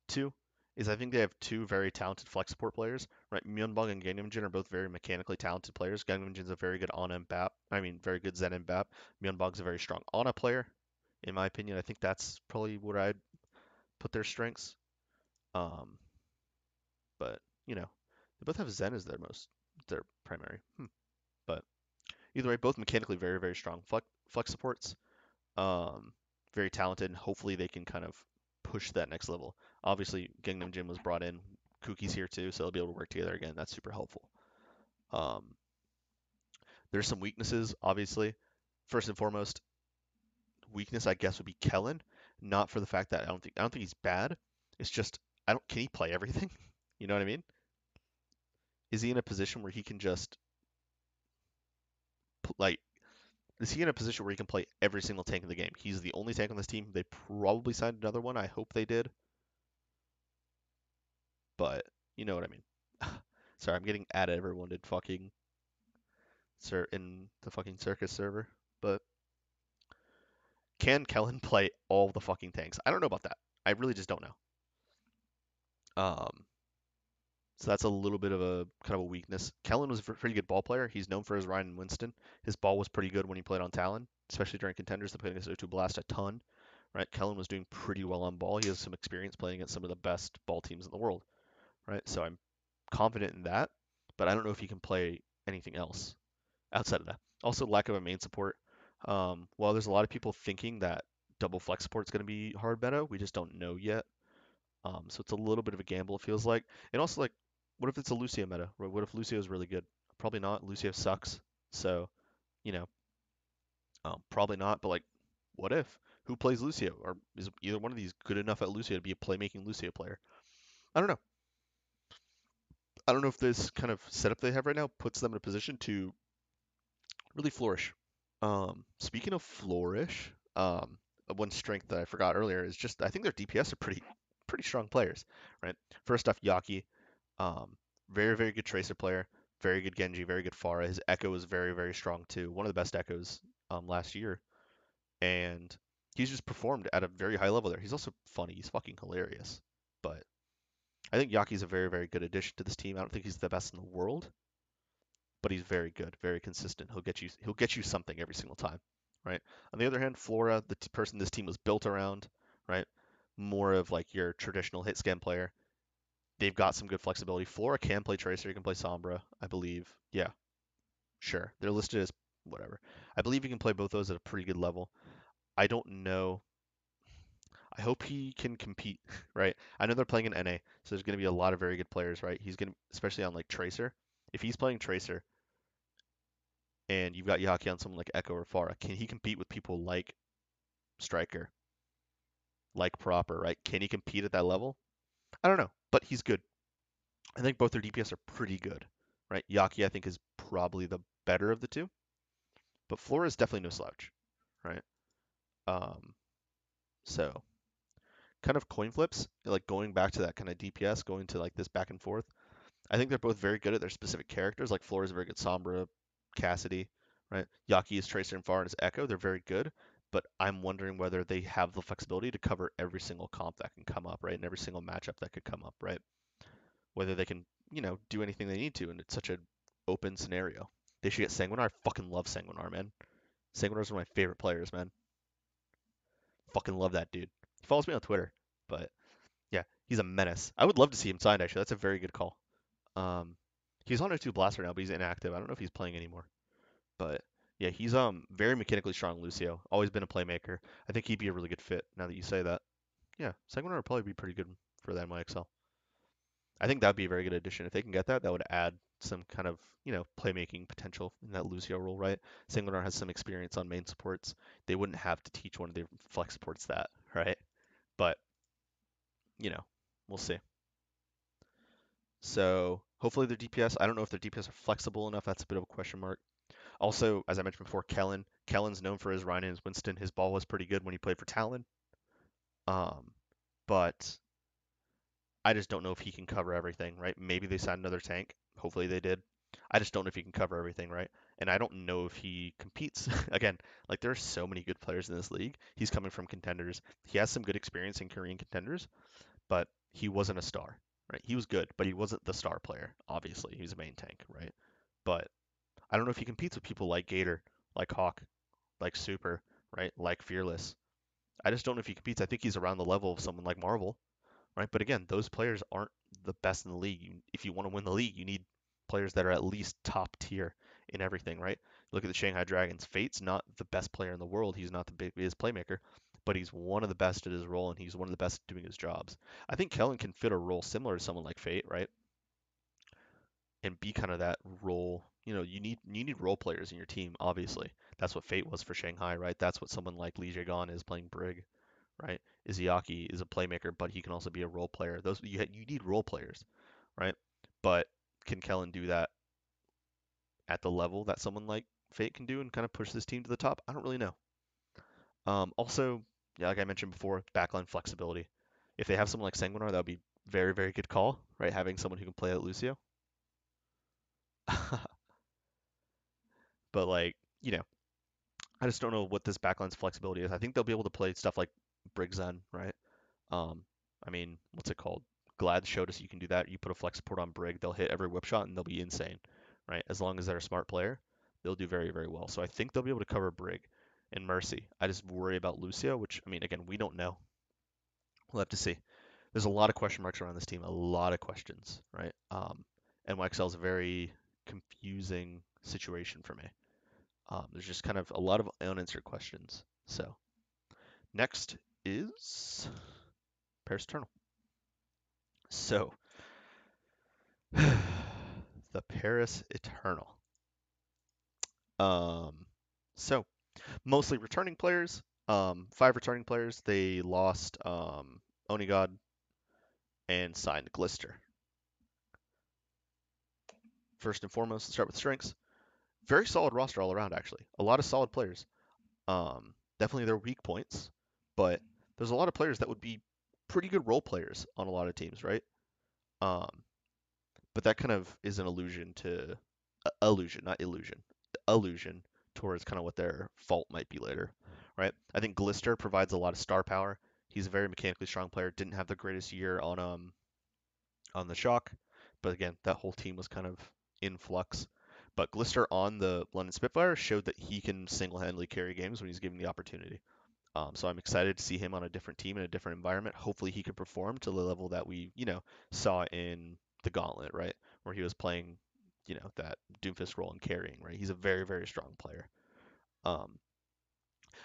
Two is I think they have two very talented flex support players. Right, Myunbong and Gangnam are both very mechanically talented players. Gangnam is a very good Ana and Bap. I mean, very good Zen and Bap. Myunbong's a very strong Ana player, in my opinion. I think that's probably where I'd put their strengths. Um, but they both have Zen as their primary. But either way, both mechanically very very strong flex supports. Um, Very talented, and hopefully they can kind of push that next level. Obviously, Gangnam Jin was brought in. Cookie's here too, so they'll be able to work together again. That's super helpful. Um, there's some weaknesses, obviously. First and foremost, weakness I guess would be Kellen. Not for the fact that I don't think he's bad. It's just I don't can he play everything? You know what I mean? Is he in a position where he can just like is he in a position where he can play every single tank in the game? He's the only tank on this team. They probably signed another one. I hope they did, but you know what I mean. Sorry, I'm getting at everyone in fucking in the fucking circus server. But can Kellen play all the fucking tanks? I don't know about that. I really just don't know. Um, so that's a little bit of a kind of a weakness. Kellen was a pretty good ball player. He's known for his Ryan and Winston. His ball was pretty good when he played on Talon, especially during contenders. They played against O2 Blast a ton. Right, Kellen was doing pretty well on ball. He has some experience playing against some of the best ball teams in the world. Right, so I'm confident in that, but I don't know if he can play anything else outside of that. Also, lack of a main support. While there's a lot of people thinking that double flex support is going to be hard meta, we just don't know yet. So it's a little bit of a gamble, it feels like. And also, like, what if it's a Lucio meta? Right? What if Lucio is really good? Probably not. Lucio sucks. So, you know, probably not. But like, what if? Who plays Lucio? Or is either one of these good enough at Lucio to be a playmaking Lucio player? I don't know. I don't know if this kind of setup they have right now puts them in a position to really flourish. Speaking of flourish, one strength that I forgot earlier is just I think their DPS are pretty strong players, right? First off, Yaki, um, very good Tracer player, very good Genji, very good Pharah. His Echo is very strong too, one of the best Echoes last year, and he's just performed at a very high level there. He's also funny, he's fucking hilarious, but I think Yaki's a very good addition to this team. I don't think he's the best in the world, but he's very good, very consistent. He'll get you something every single time, right? On the other hand, Flora, the person this team was built around, right? More of like your traditional hit scan player. They've got some good flexibility. Flora can play Tracer, he can play Sombra, I believe. Yeah, sure. They're listed as whatever. I believe he can play both those at a pretty good level. I don't know. I hope he can compete, right? I know they're playing in NA, so there's going to be a lot of very good players, right? He's going to, especially on like Tracer. If he's playing Tracer, and you've got Yaki on someone like Echo or Pharah, can he compete with people like Striker, like Proper, right? Can he compete at that level? I don't know, but he's good. I think both their DPS are pretty good, right? Yaki, I think, is probably the better of the two, but Flora is definitely no slouch, right? Um, so kind of coin flips, like going back to that kind of DPS, going to like this back and forth. I think they're both very good at their specific characters. Like Flora is a very good Sombra, Cassidy, right? Yaki is Tracer and Far and is Echo. They're very good, but I'm wondering whether they have the flexibility to cover every single comp that can come up, right? And every single matchup that could come up, right? Whether they can, do anything they need to, and it's such an open scenario. They should get Sanguinar. I fucking love Sanguinar, man. Sanguinar is one of my favorite players, man. Fucking love that dude. He follows me on Twitter, but yeah, he's a menace. I would love to see him signed, actually. That's a very good call. Um, he's on a two blaster now, but he's inactive. I don't know if he's playing anymore. But yeah, he's very mechanically strong, Lucio. Always been a playmaker. I think he'd be a really good fit now that you say that. Yeah, Sanguinar would probably be pretty good for that MyXL. I think that'd be a very good addition. If they can get that, that would add some kind of, playmaking potential in that Lucio role, right? Sanguinar has some experience on main supports. They wouldn't have to teach one of their flex supports that, right? But, you know, we'll see. So hopefully their DPS, I don't know if their DPS are flexible enough. That's a bit of a question mark. Also, as I mentioned before, Kellen. Kellen's known for his Ryan and his Winston. His ball was pretty good when he played for Talon. Um, but I just don't know if he can cover everything, right? Maybe they signed another tank. Hopefully they did. I just don't know if he can cover everything, right? And I don't know if he competes. Again, like there are so many good players in this league. He's coming from contenders. He has some good experience in Korean contenders, but he wasn't a star, right? He was good, but he wasn't the star player. Obviously, he was a main tank, right? But I don't know if he competes with people like Gator, like Hawk, like Super, right? Like Fearless. I just don't know if he competes. I think he's around the level of someone like Marvel, right? But again, those players aren't the best in the league. If you want to win the league, you need players that are at least top tier in everything, right? Look at the Shanghai Dragons. Fate's not the best player in the world. He's not the biggest playmaker, but he's one of the best at his role, and he's one of the best at doing his jobs. I think Kellen can fit a role similar to someone like Fate, right? And be kind of that role. You need role players in your team, obviously. That's what Fate was for Shanghai, right? That's what someone like Lee Jae is playing Brig, right? Izayaki is a playmaker, but he can also be a role player. Those you need role players, right? But can Kellen do that at the level that someone like Fate can do and kind of push this team to the top? I don't really know. Also, yeah, like I mentioned before, backline flexibility. If they have someone like Sanguinar, that would be very good call, right? Having someone who can play at Lucio. But like, I just don't know what this backline's flexibility is. I think they'll be able to play stuff like Brigzen, right? Um, I mean, what's it called? Glad showed us you can do that. You put a flex support on Brig, they'll hit every whip shot and they'll be insane, right? As long as they're a smart player, they'll do very well. So I think they'll be able to cover Brig and Mercy. I just worry about Lucio, which I mean, again, we don't know. We'll have to see. There's a lot of question marks around this team, a lot of questions, right? NYXL is a very confusing situation for me. There's just kind of a lot of unanswered questions. So next is Paris Eternal. So, the Paris Eternal. Um, so mostly returning players. Five returning players. They lost Onigod and signed Glister. First and foremost, let's start with strengths. Very solid roster all around, actually. A lot of solid players. Definitely their weak points, but there's a lot of players that would be pretty good role players on a lot of teams, right? Um, but that kind of is an allusion to illusion, not illusion, illusion towards kind of what their fault might be later, right? I think Glister provides a lot of star power. He's a very mechanically strong player. Didn't have the greatest year on the Shock, but again, that whole team was kind of in flux. But Glister on the London Spitfire showed that he can single-handedly carry games when he's given the opportunity. So I'm excited to see him on a different team in a different environment. Hopefully he can perform to the level that we, saw in the Gauntlet, right? Where he was playing, that Doomfist role and carrying, right? He's a very, very strong player. Um,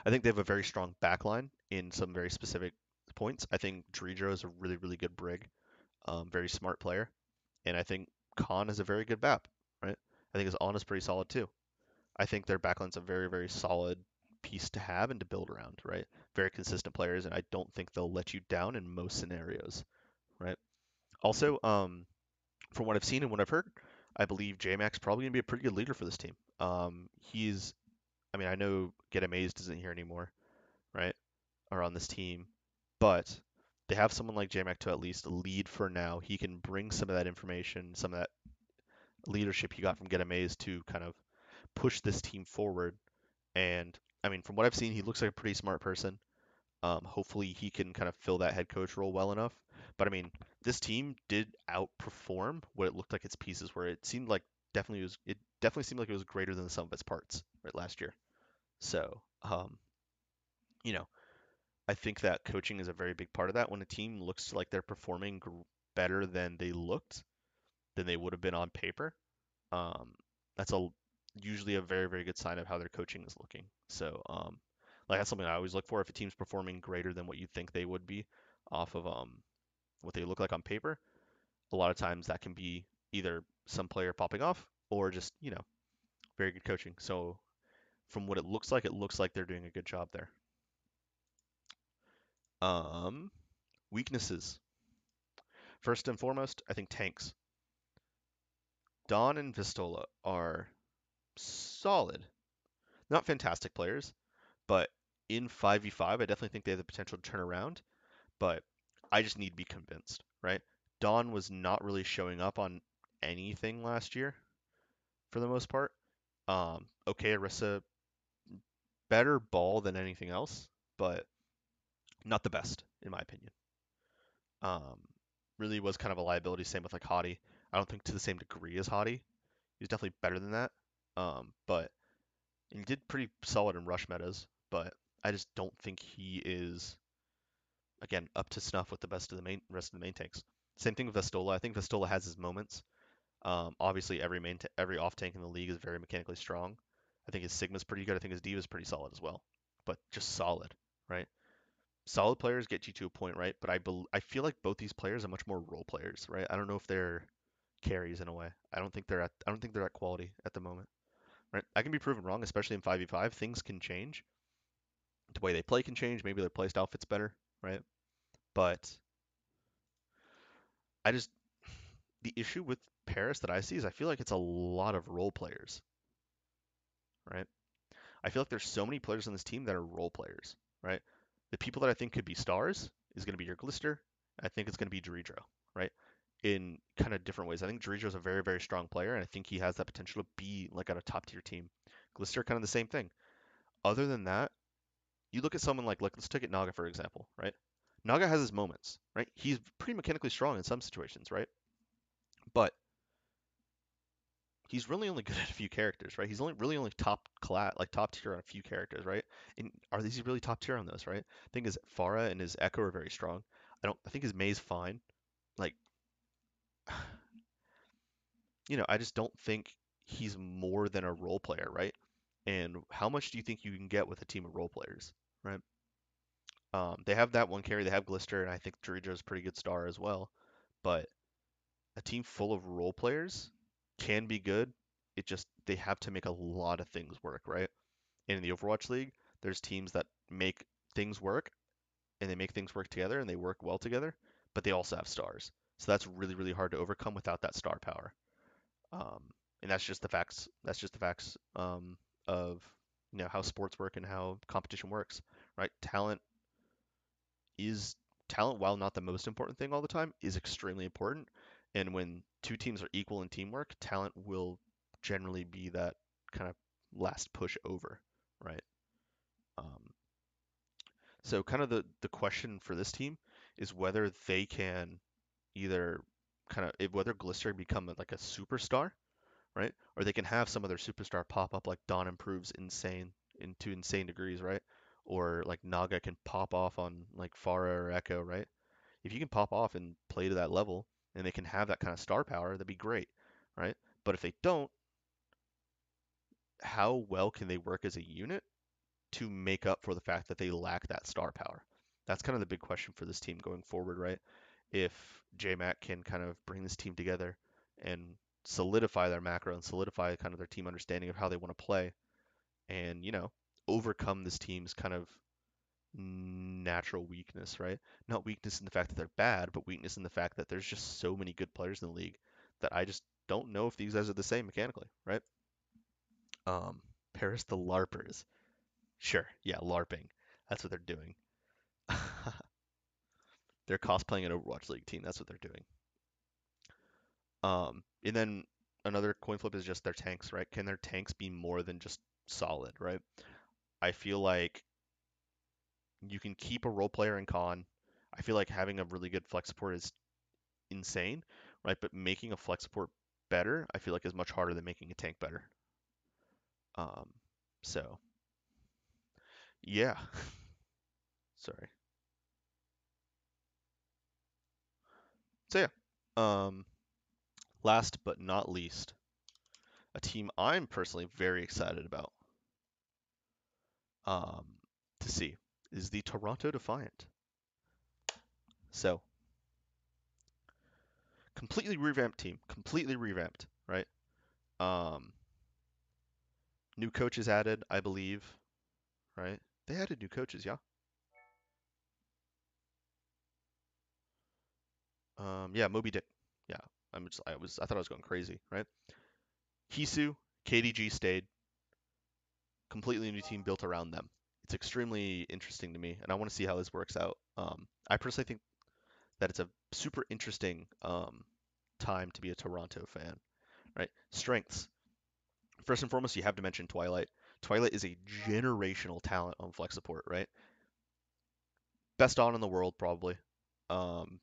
I think they have a very strong backline in some very specific points. I think Dredro is a really, really good brig, very smart player. And I think Khan is a very good BAP, right? I think his on is pretty solid too. I think their backline's a very, very solid piece to have and to build around, right? Very consistent players, and I don't think they'll let you down in most scenarios, right? Also, from what I've seen and what I've heard, I believe JMac's probably gonna be a pretty good leader for this team. I mean, I know Get Amazed isn't here anymore, right? Or on this team, but they have someone like JMac to at least lead for now. He can bring some of that information, some of that leadership he got from Get Amazed to kind of push this team forward. And I mean, from what I've seen, he looks like a pretty smart person. Hopefully, he can kind of fill that head coach role well enough. But I mean, this team did outperform what it looked like its pieces were. It definitely seemed like it was greater than the sum of its parts right last year. So, you know, I think that coaching is a very big part of that. When a team looks like they're performing better than they looked, than they would have been on paper, um, that's usually a very, very good sign of how their coaching is looking. So, like that's something I always look for. If a team's performing greater than what you think they would be off of what they look like on paper, a lot of times that can be either some player popping off or just, very good coaching. So from what it looks like they're doing a good job there. Um, Weaknesses. First and foremost, I think tanks. Dawn and Vistola are solid. Not fantastic players, but in 5v5, I definitely think they have the potential to turn around, but I just need to be convinced, right? Dawn was not really showing up on anything last year for the most part. Okay, Arissa, better ball than anything else, but not the best, in my opinion. Um, really was kind of a liability, same with like Hottie. I don't think to the same degree as Hottie. He's definitely better than that. But he did pretty solid in rush metas, but I just don't think he is again up to snuff with the best of the main rest of the main tanks. Same thing with Vestola. I think Vestola has his moments. Obviously, every off tank in the league is very mechanically strong. I think his Sigma's pretty good. I think his Diva's pretty solid as well, but just solid, right? Solid players get you to a point, right? But I feel like both these players are much more role players, right? I don't know if they're carries in a way. I don't think they're at quality at the moment, right? I can be proven wrong, especially in 5v5. Things can change. The way they play can change. Maybe their play style fits better, right? But I just the issue with Paris that I see is I feel like it's a lot of role players, right? I feel like there's so many players on this team that are role players, right? The people that I think could be stars is going to be your Glister. I think it's going to be Dredro, right? In kind of different ways. I think Dredro is a very, very strong player, and I think he has that potential to be like on a top tier team. Glister, kind of the same thing. Other than that, you look at someone like let's take it Naga for example, right? Naga has his moments, right? He's pretty mechanically strong in some situations, right? But he's really only good at a few characters, right? He's only top class, like top tier on a few characters, right? And are these really top tier on those, right? I think his Pharah and his Echo are very strong. I think his May's fine. Like, I just don't think he's more than a role player, right? And how much do you think you can get with a team of role players, right? They have that one carry, they have Glister, and I think Dorijo's a pretty good star as well. but a team full of role players can be good. It just they have to make a lot of things work, right? And in the Overwatch League, there's teams that make things work and they make things work together and they work well together, but they also have stars. So that's really, really hard to overcome without that star power. Um, and that's just the facts. That's just the facts of how sports work and how competition works, right? Is talent, while not the most important thing all the time, is extremely important. And when two teams are equal in teamwork, talent will generally be that kind of last push over, right? Um, so kind of the question for this team is whether they can either whether Glister become like a superstar, right? Or they can have some other superstar pop up like Dawn improves into insane degrees, right? Or like Naga can pop off on like Pharah or Echo, right? If you can pop off and play to that level and they can have that kind of star power, that'd be great, right? But if they don't, how well can they work as a unit to make up for the fact that they lack that star power? That's kind of the big question for this team going forward, right? If JMac can kind of bring this team together and solidify their macro and solidify kind of their team understanding of how they want to play and, overcome this team's kind of natural weakness, right? Not weakness in the fact that they're bad, but weakness in the fact that there's just so many good players in the league that I just don't know if these guys are the same mechanically, right? Um, Paris the LARPers. Sure, yeah, LARPing. That's what they're doing. They're cosplaying an Overwatch League team. That's what they're doing. And then another coin flip is just their tanks, right? Can their tanks be more than just solid, right? I feel like you can keep a role player in con. I feel like having a really good flex support is insane, right? But making a flex support better, I feel like is much harder than making a tank better. Um, so yeah, sorry. So yeah, last but not least, a team I'm personally very excited about um, to see is the Toronto Defiant. So completely revamped team, completely revamped, right? Um, New coaches added, I believe, right? They added new coaches, yeah. Yeah, Moby Dick. Yeah, I thought I was going crazy, right? Hisu, KDG stayed, completely new team built around them. It's extremely interesting to me, and I want to see how this works out. I personally think that it's a super interesting time to be a Toronto fan, right? Strengths. First and foremost, you have to mention Twilight. Twilight is a generational talent on flex support, right? Best on in the world, probably. Um,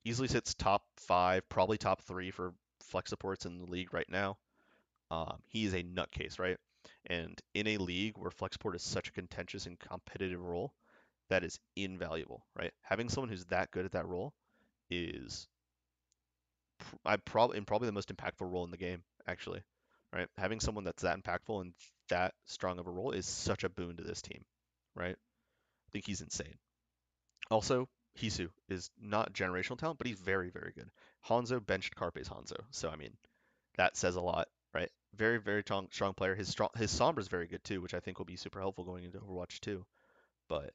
Easily sits top five, probably top three for flex supports in the league right now. He is a nutcase, right? And in a league where flex support is such a contentious and competitive role, that is invaluable, right? Having someone who's that good at that role is probably the most impactful role in the game, actually, right? Having someone that's that impactful and that strong of a role is such a boon to this team, right? I think he's insane. Also, Hisu is not generational talent, but he's very, very good. Hanzo benched Carpe's Hanzo, so I mean that says a lot, right? Very, very strong player. His Sombra is very good too, which I think will be super helpful going into Overwatch 2. But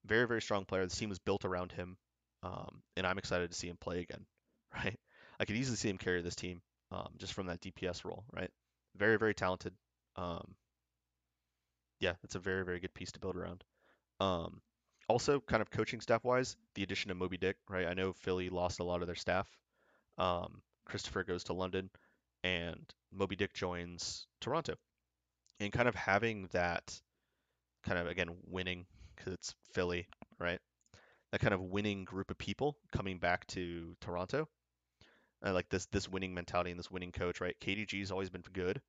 very, very strong player. This team was built around him, and I'm excited to see him play again, right? I could easily see him carry this team just from that DPS role, right? Very, very talented. Um, yeah, it's a very, very good piece to build around. Um, Also, kind of coaching staff wise, the addition of Moby Dick, right? I know Philly lost a lot of their staff. Christopher goes to London, and Moby Dick joins Toronto. And kind of having that kind of again winning because it's Philly, right? That kind of winning group of people coming back to Toronto. I like this winning mentality and this winning coach, right? KDG's always been good.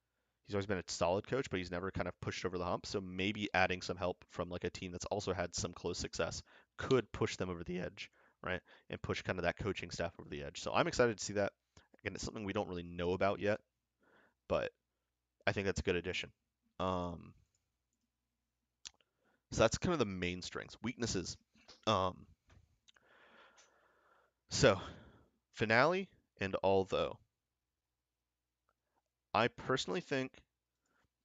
He's always been a solid coach, but he's never kind of pushed over the hump. So maybe adding some help from like a team that's also had some close success could push them over the edge, right? And push kind of that coaching staff over the edge. So I'm excited to see that. Again, it's something we don't really know about yet, but I think that's a good addition. Um, so that's kind of the main strengths. Weaknesses. Um, so Finale and Although. I personally think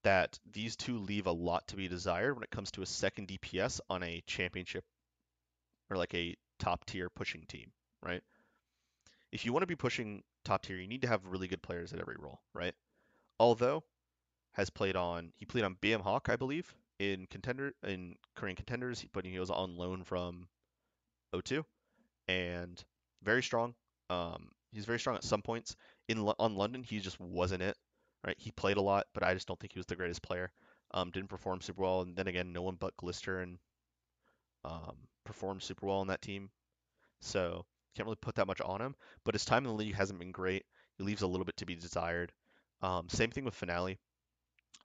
that these two leave a lot to be desired when it comes to a second DPS on a championship or like a top tier pushing team, right? If you want to be pushing top tier, you need to have really good players at every role, right? Although he played on BM Hawk, I believe, in Korean contenders, but he was on loan from O2 and very strong. He's very strong at some points. On London, he just wasn't it, right? He played a lot, but I just don't think he was the greatest player. Didn't perform super well, and then again, no one but Glister and performed super well on that team. So can't really put that much on him. But his time in the league hasn't been great. He leaves a little bit to be desired. Same thing with Finale.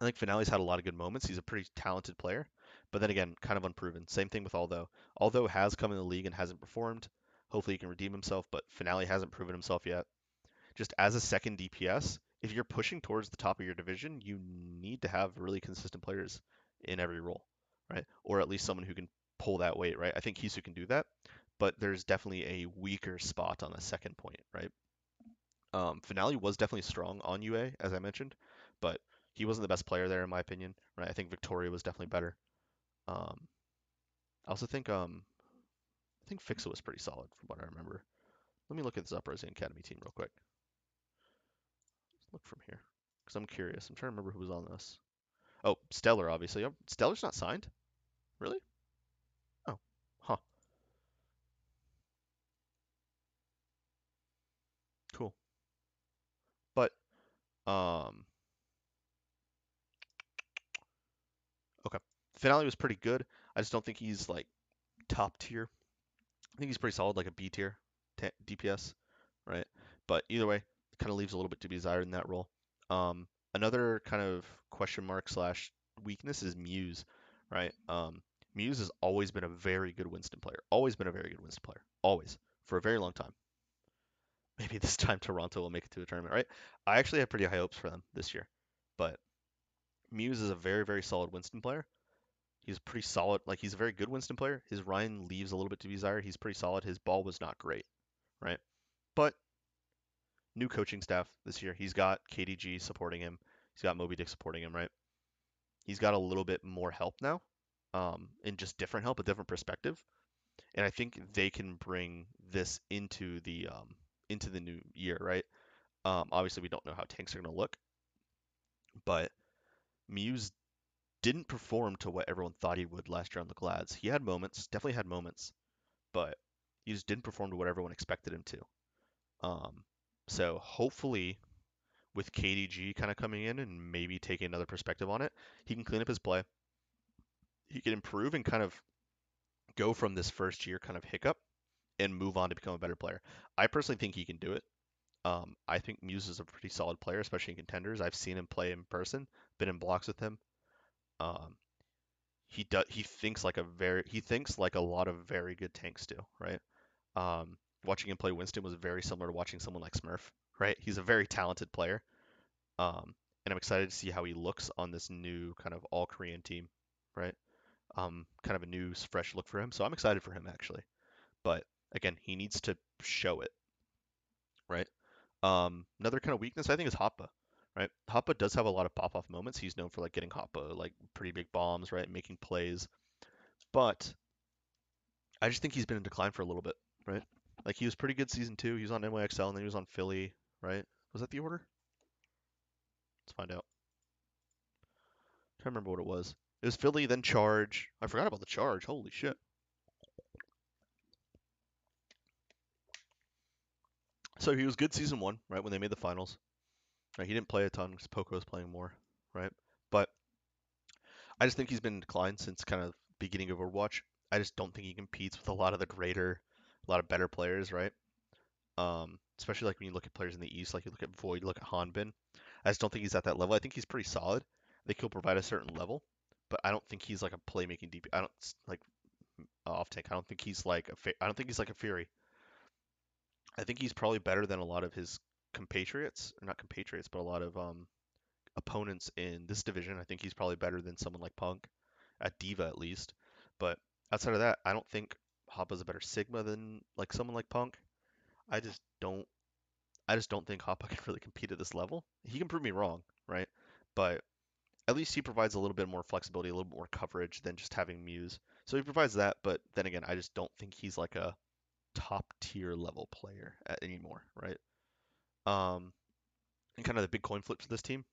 I think Finale's had a lot of good moments. He's a pretty talented player, but then again, kind of unproven. Same thing with Although. Although has come in the league and hasn't performed. Hopefully he can redeem himself, but Finale hasn't proven himself yet. Just as a second DPS, if you're pushing towards the top of your division, you need to have really consistent players in every role, right? Or at least someone who can pull that weight, right? I think Hisu can do that, but there's definitely a weaker spot on the second point, right? Finale was definitely strong on UA, as I mentioned, but he wasn't the best player there in my opinion, right? I think Victoria was definitely better. Um, I also think Fixa was pretty solid from what I remember. Let me look at this Uprising Academy team real quick. Let's look from here, because I'm curious. I'm trying to remember who was on this. Oh, Stellar, obviously. Oh, Stellar's not signed? Really? Oh, huh. Cool. But, um, okay. Finale was pretty good. I just don't think he's like top tier. I think he's pretty solid, like a B tier DPS, right? But either way, kind of leaves a little bit to be desired in that role. Another kind of question mark slash weakness is Muse, right? Muse has always been a very good Winston player. Always been a very good Winston player. Always. For a very long time. Maybe this time Toronto will make it to a tournament, right? I actually have pretty high hopes for them this year. But Muse is a very, very solid Winston player. He's pretty solid. Like, he's a very good Winston player. His Ryan leaves a little bit to be desired. He's pretty solid. His ball was not great, right? But new coaching staff this year. He's got KDG supporting him. He's got Moby Dick supporting him, right? He's got a little bit more help now, and just different help, a different perspective. And I think they can bring this into the new year, right? Obviously, we don't know how tanks are going to look, but Muse didn't perform to what everyone thought he would last year on the Glads. He had moments, definitely had moments, but he just didn't perform to what everyone expected him to. Um, so hopefully with KDG kind of coming in and maybe taking another perspective on it, he can clean up his play. He can improve and kind of go from this first year kind of hiccup and move on to become a better player. I personally think he can do it. I think Muse is a pretty solid player, especially in contenders. I've seen him play in person, been in blocks with him. Um, he thinks like a lot of very good tanks do, right? Watching him play Winston was very similar to watching someone like Smurf, right? He's a very talented player. And I'm excited to see how he looks on this new kind of all Korean team, right? Kind of a new, fresh look for him. So I'm excited for him actually. But again, he needs to show it, right? Another kind of weakness I think is Hoppa, right? Hoppa does have a lot of pop-off moments. He's known for like getting Hoppa like pretty big bombs, right? Making plays. But I just think he's been in decline for a little bit, right? Like he was pretty good season two. He was on NYXL and then he was on Philly, right? Was that the order? Let's find out. I can't remember what it was. It was Philly, then Charge. I forgot about the Charge. Holy shit. So he was good season one, right, when they made the finals. Right, he didn't play a ton because Poco was playing more, right? But I just think he's been in decline since kind of beginning of Overwatch. I just don't think he competes with a lot of a lot of better players, right? Especially like when you look at players in the East, like you look at Void, you look at Hanbin. I just don't think he's at that level. I think he's pretty solid. I think he'll provide a certain level, but I don't think he's like a playmaking DP. I don't like off take. I don't think he's like I don't think he's like a Fury. I think he's probably better than a lot of his compatriots, or not compatriots, but a lot of opponents in this division. I think he's probably better than someone like Punk, at Diva at least. But outside of that, I don't think Hoppa's a better Sigma than like someone like Punk. I just don't I just don't think Hoppa can really compete at this level. He can prove me wrong, right? But at least he provides a little bit more flexibility, a little bit more coverage than just having Muse. So he provides that, but then again, I just don't think he's like a top tier level player anymore, right? Um, and kind of the big coin flips for this team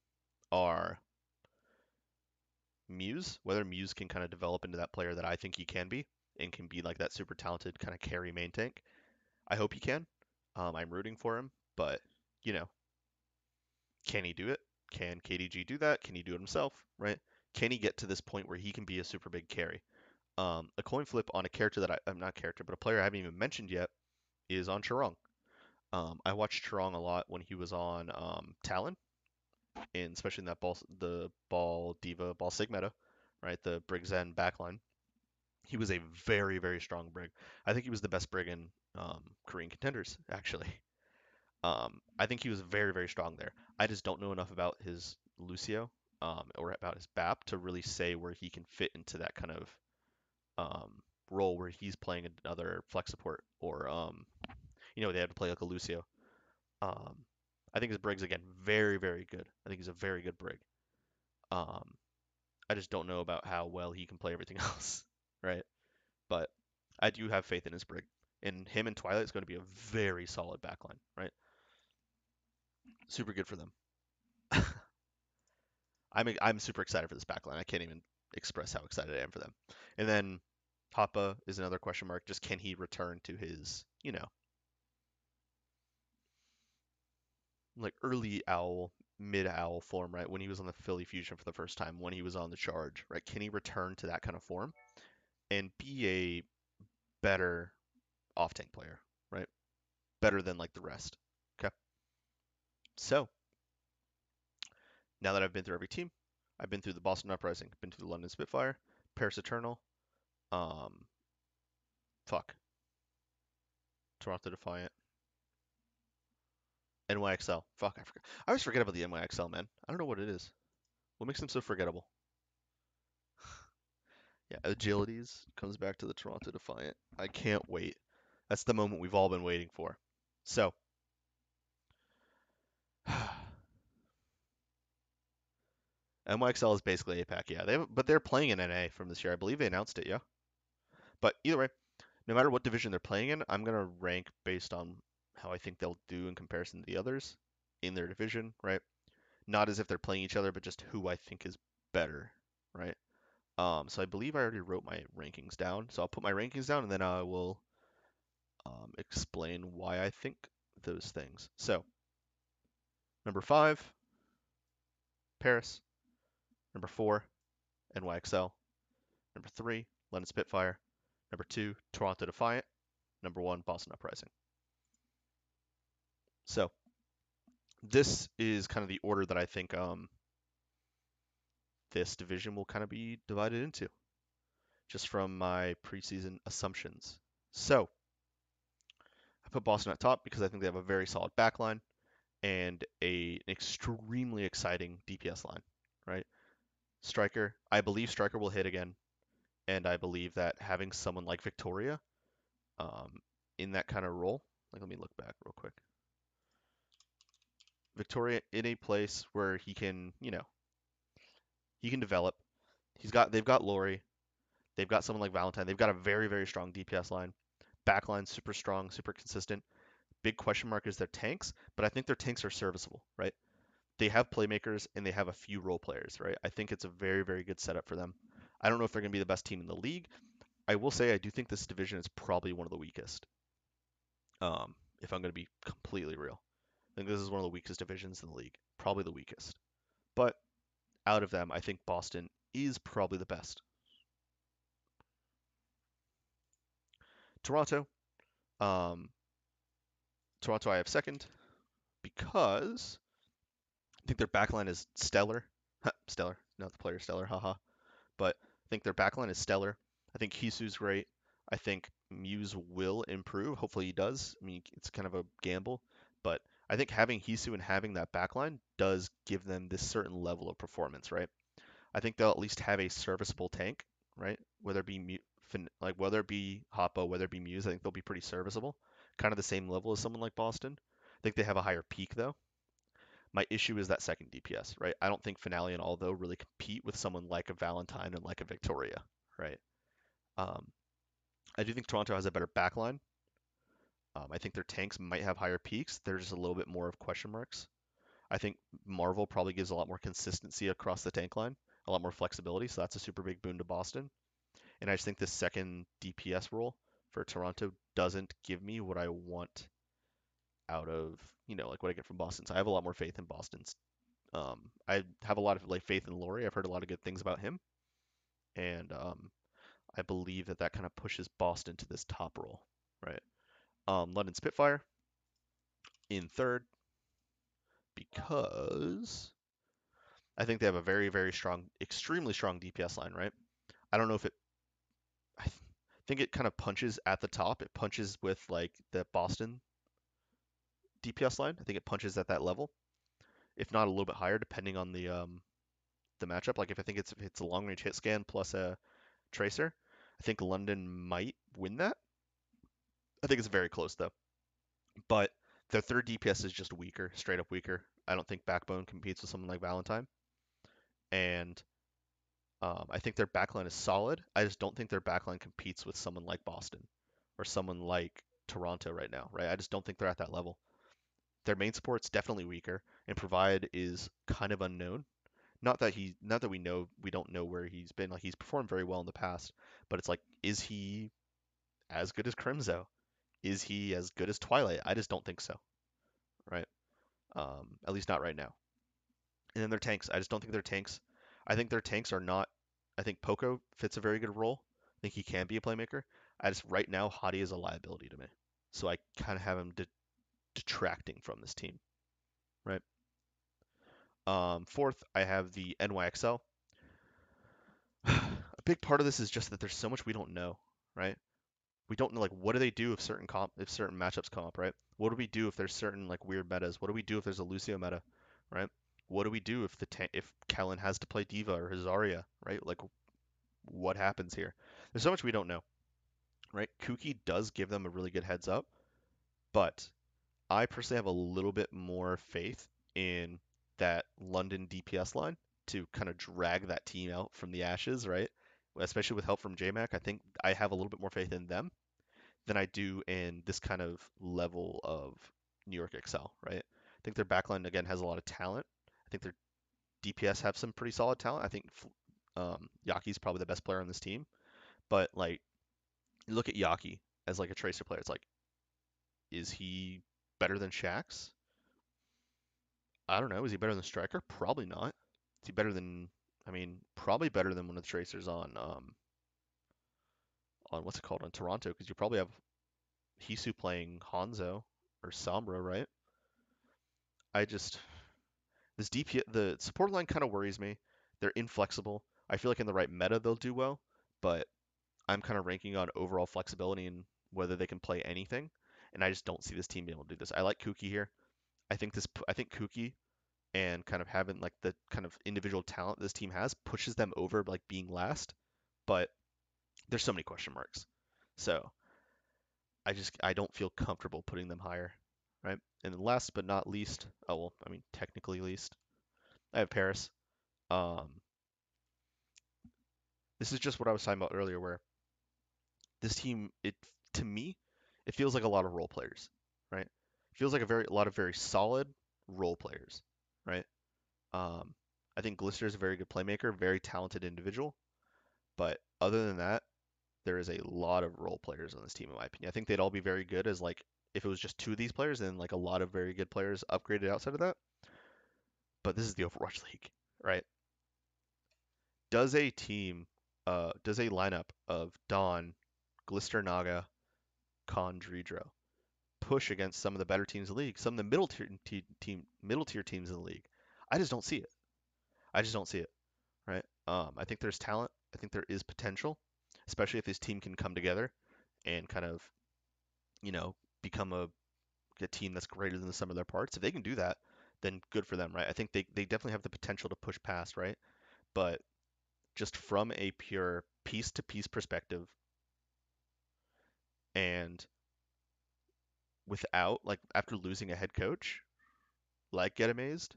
are Muse, whether Muse can kind of develop into that player that I think he can be and can be like that super talented kind of carry main tank. I hope he can. I'm rooting for him, but you know, can he do it? Can KDG do that? Can he do it himself? Right? Can he get to this point where he can be a super big carry? A coin flip on a character that I'm not character, but a player I haven't even mentioned yet is on Charong. I watched Charong a lot when he was on Talon, and especially in that the ball diva, ball sig meta, right? The Brig Zen backline. He was a very, very strong Brig. I think he was the best Brig in Korean contenders, actually. I think he was very, very strong there. I just don't know enough about his Lucio or about his BAP to really say where he can fit into that kind of role where he's playing another flex support or they have to play like a Lucio. Um, I think his Brig's again very, very good. I think he's a very good Brig. Um, I just don't know about how well he can play everything else, right? But I do have faith in his Brig. And him and Twilight is going to be a very solid backline, right? Super good for them. I'm super excited for this backline. I can't even express how excited I am for them. And then Hoppa is another question mark. Just can he return to his, like early owl, mid owl form, right? When he was on the Philly Fusion for the first time, when he was on the charge, right? Can he return to that kind of form and be a better off tank player, right? Better than like the rest. Okay. So now that I've been through every team, I've been through the Boston Uprising, been through the London Spitfire, Paris Eternal, um, fuck, Toronto Defiant, NYXL. Fuck, I forgot. I always forget about the NYXL, man. I don't know what it is. What makes them so forgettable? Yeah, agilities comes back to the Toronto Defiant. I can't wait. That's the moment we've all been waiting for. So, NYXL is basically APAC, yeah. But they're playing in NA from this year. I believe they announced it, yeah. But either way, no matter what division they're playing in, I'm gonna rank based on how I think they'll do in comparison to the others in their division, right? Not as if they're playing each other, but just who I think is better, right? So I believe I already wrote my rankings down. So I'll put my rankings down and then I will explain why I think those things. So number 5, Paris. Number 4, NYXL. Number 3, London Spitfire. Number 2, Toronto Defiant. Number 1, Boston Uprising. So this is kind of the order that I think this division will kind of be divided into, just from my preseason assumptions. So I put Boston at top because I think they have a very solid backline and an extremely exciting DPS line, right? Striker, I believe Striker will hit again, and I believe that having someone like Victoria um, in that kind of role, like let me look back real quick. Victoria in a place where he can, he can develop. They've got Lori, they've got someone like Valentine, they've got a very, very strong DPS line. Backline super strong, super consistent. Big question mark is their tanks, but I think their tanks are serviceable, right? They have playmakers and they have a few role players, right? I think it's a very, very good setup for them. I don't know if they're going to be the best team in the league. I will say I do think this division is probably one of the weakest. If I'm going to be completely real, I think this is one of the weakest divisions in the league, probably the weakest. But out of them, I think Boston is probably the best. Toronto, um, Toronto, I have second because I think their backline is stellar. Stellar, not the player stellar, haha. But I think their backline is stellar. I think Hisu's great. I think Muse will improve. Hopefully he does. I mean, it's kind of a gamble, but I think having Hisu and having that backline does give them this certain level of performance, right? I think they'll at least have a serviceable tank, right? Whether it be whether it be Hoppo, whether it be Muse, I think they'll be pretty serviceable. Kind of the same level as someone like Boston. think they have a higher peak though. My issue is that second DPS, right? I don't think Finale and Aldo really compete with someone like a Valentine and like a Victoria, right? Um, I do think Toronto has a better backline. I think their tanks might have higher peaks. They're just a little bit more of question marks. I think Marvel probably gives a lot more consistency across the tank line, a lot more flexibility. So that's a super big boon to Boston. And I just think this second DPS role for Toronto doesn't give me what I want out of, like what I get from Boston. So I have a lot more faith in Boston's. I have a lot of like faith in Laurie. I've heard a lot of good things about him, and I believe that that kind of pushes Boston to this top role, right? London Spitfire in third because I think they have a very, very strong, extremely strong DPS line, right? I don't know if it, I think it kind of punches at the top. It punches with like the Boston DPS line. I think it punches at that level, if not a little bit higher, depending on the matchup. Like if it's a long range hit scan plus a tracer, I think London might win that. I think it's very close though. But their third DPS is just weaker, straight up weaker. I don't think Backbone competes with someone like Valentine, and I think their backline is solid. I just don't think their backline competes with someone like Boston or someone like Toronto right now, right? I just don't think they're at that level. Their main support's definitely weaker, and Provide is kind of unknown. Not that we don't know where he's been. Like he's performed very well in the past, but it's like, is he as good as Crimzo? Is he as good as Twilight? I just don't think so, right? At least not right now. And then their tanks. I just don't think their tanks. I think their tanks are not. I think Poco fits a very good role. I think he can be a playmaker. I just right now Hadi is a liability to me, so I kind of have him detracting from this team, right? Fourth, I have the NYXL. A big part of this is just that there's so much we don't know, right? We don't know like what do they do if certain matchups come up, right? What do we do if there's certain like weird metas? What do we do if there's a Lucio meta, right? What do we do if if Kellen has to play Diva or his Zarya, right? Like what happens here? There's so much we don't know, right? Kuki does give them a really good heads up, but I personally have a little bit more faith in that London DPS line to kind of drag that team out from the ashes, right? Especially with help from JMac, I think I have a little bit more faith in them than I do in this kind of level of New York Excel, right? I think their backline again has a lot of talent. I think their DPS have some pretty solid talent. I think Yaki's probably the best player on this team, but like you look at Yaki as like a tracer player. It's like, is he better than Shax? I don't know. Is he better than Striker? Probably not. Is he better than? I mean, probably better than one of the tracers on what's it called on Toronto because you probably have Hisu playing Hanzo or Sombra, right? I just this DP the support line kind of worries me. They're inflexible. I feel like in the right meta they'll do well, but I'm kind of ranking on overall flexibility and whether they can play anything, and I just don't see this team being able to do this. I like Kuki here. I think Kuki and kind of having like the kind of individual talent this team has pushes them over like being last, but there's so many question marks. So I don't feel comfortable putting them higher, right? And then last but not least, oh well, I mean technically least, I have Paris. Um, this is just what I was talking about earlier, where this team, it to me, it feels like a lot of role players, right? It feels like a lot of very solid role players, right? Um, I think Glister is a very good playmaker, very talented individual, but other than that, there is a lot of role players on this team, in my opinion. I think they'd all be very good as like if it was just two of these players and like a lot of very good players upgraded outside of that. But this is the Overwatch League, right? Does a lineup of Dawn, Glister Naga, Khan Dredro push against some of the better teams in the league, some of the middle tier teams in the league? I just don't see it. I just don't see it, right? I think there's talent. I think there is potential, especially if this team can come together and kind of, you know, become a team that's greater than the sum of their parts. If they can do that, then good for them, right? I think they definitely have the potential to push past, right? But just from a pure piece to piece perspective and without like after losing a head coach like Get Amazed,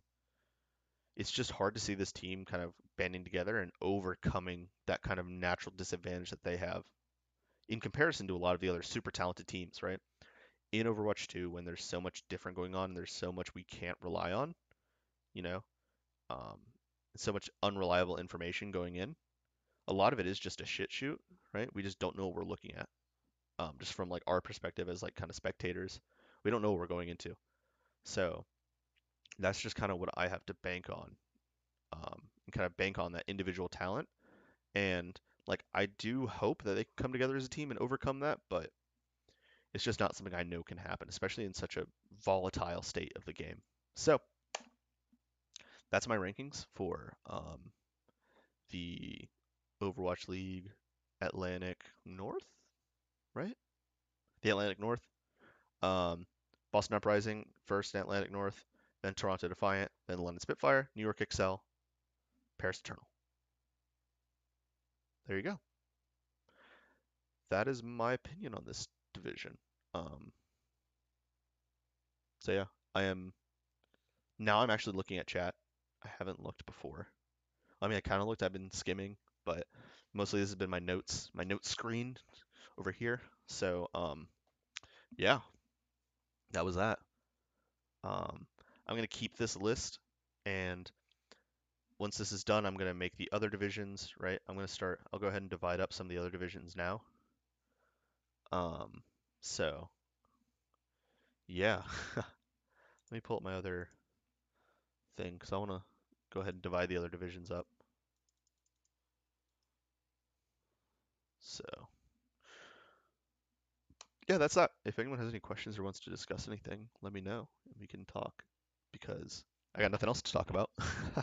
it's just hard to see this team kind of banding together and overcoming that kind of natural disadvantage that they have in comparison to a lot of the other super talented teams, right? In Overwatch 2, when there's so much different going on and there's so much we can't rely on, you know, um, so much unreliable information going in, a lot of it is just a shit shoot, right? We just don't know what we're looking at. Just from like our perspective as like kind of spectators, we don't know what we're going into. So that's just kind of what I have to bank on, and kind of bank on that individual talent. And like I do hope that they can come together as a team and overcome that, but it's just not something I know can happen, especially in such a volatile state of the game. So that's my rankings for the Overwatch League Atlantic North, right? The Atlantic North. Um, Boston Uprising first in Atlantic North, then Toronto Defiant, then London Spitfire, New York Excel, Paris Eternal. There you go. That is my opinion on this division. Um, so yeah, I am now. I'm actually looking at chat. I haven't looked before. I mean, I kind of looked. I've been skimming, but mostly this has been my notes screen over here. So yeah, that was that. Um, I'm gonna keep this list, and once this is done, I'm gonna make the other divisions. Right, I'm gonna start. I'll go ahead and divide up some of the other divisions now. Um, so yeah, let me pull up my other thing because I want to go ahead and divide the other divisions up. So yeah, that's that. If anyone has any questions or wants to discuss anything, let me know and we can talk because I got nothing else to talk about.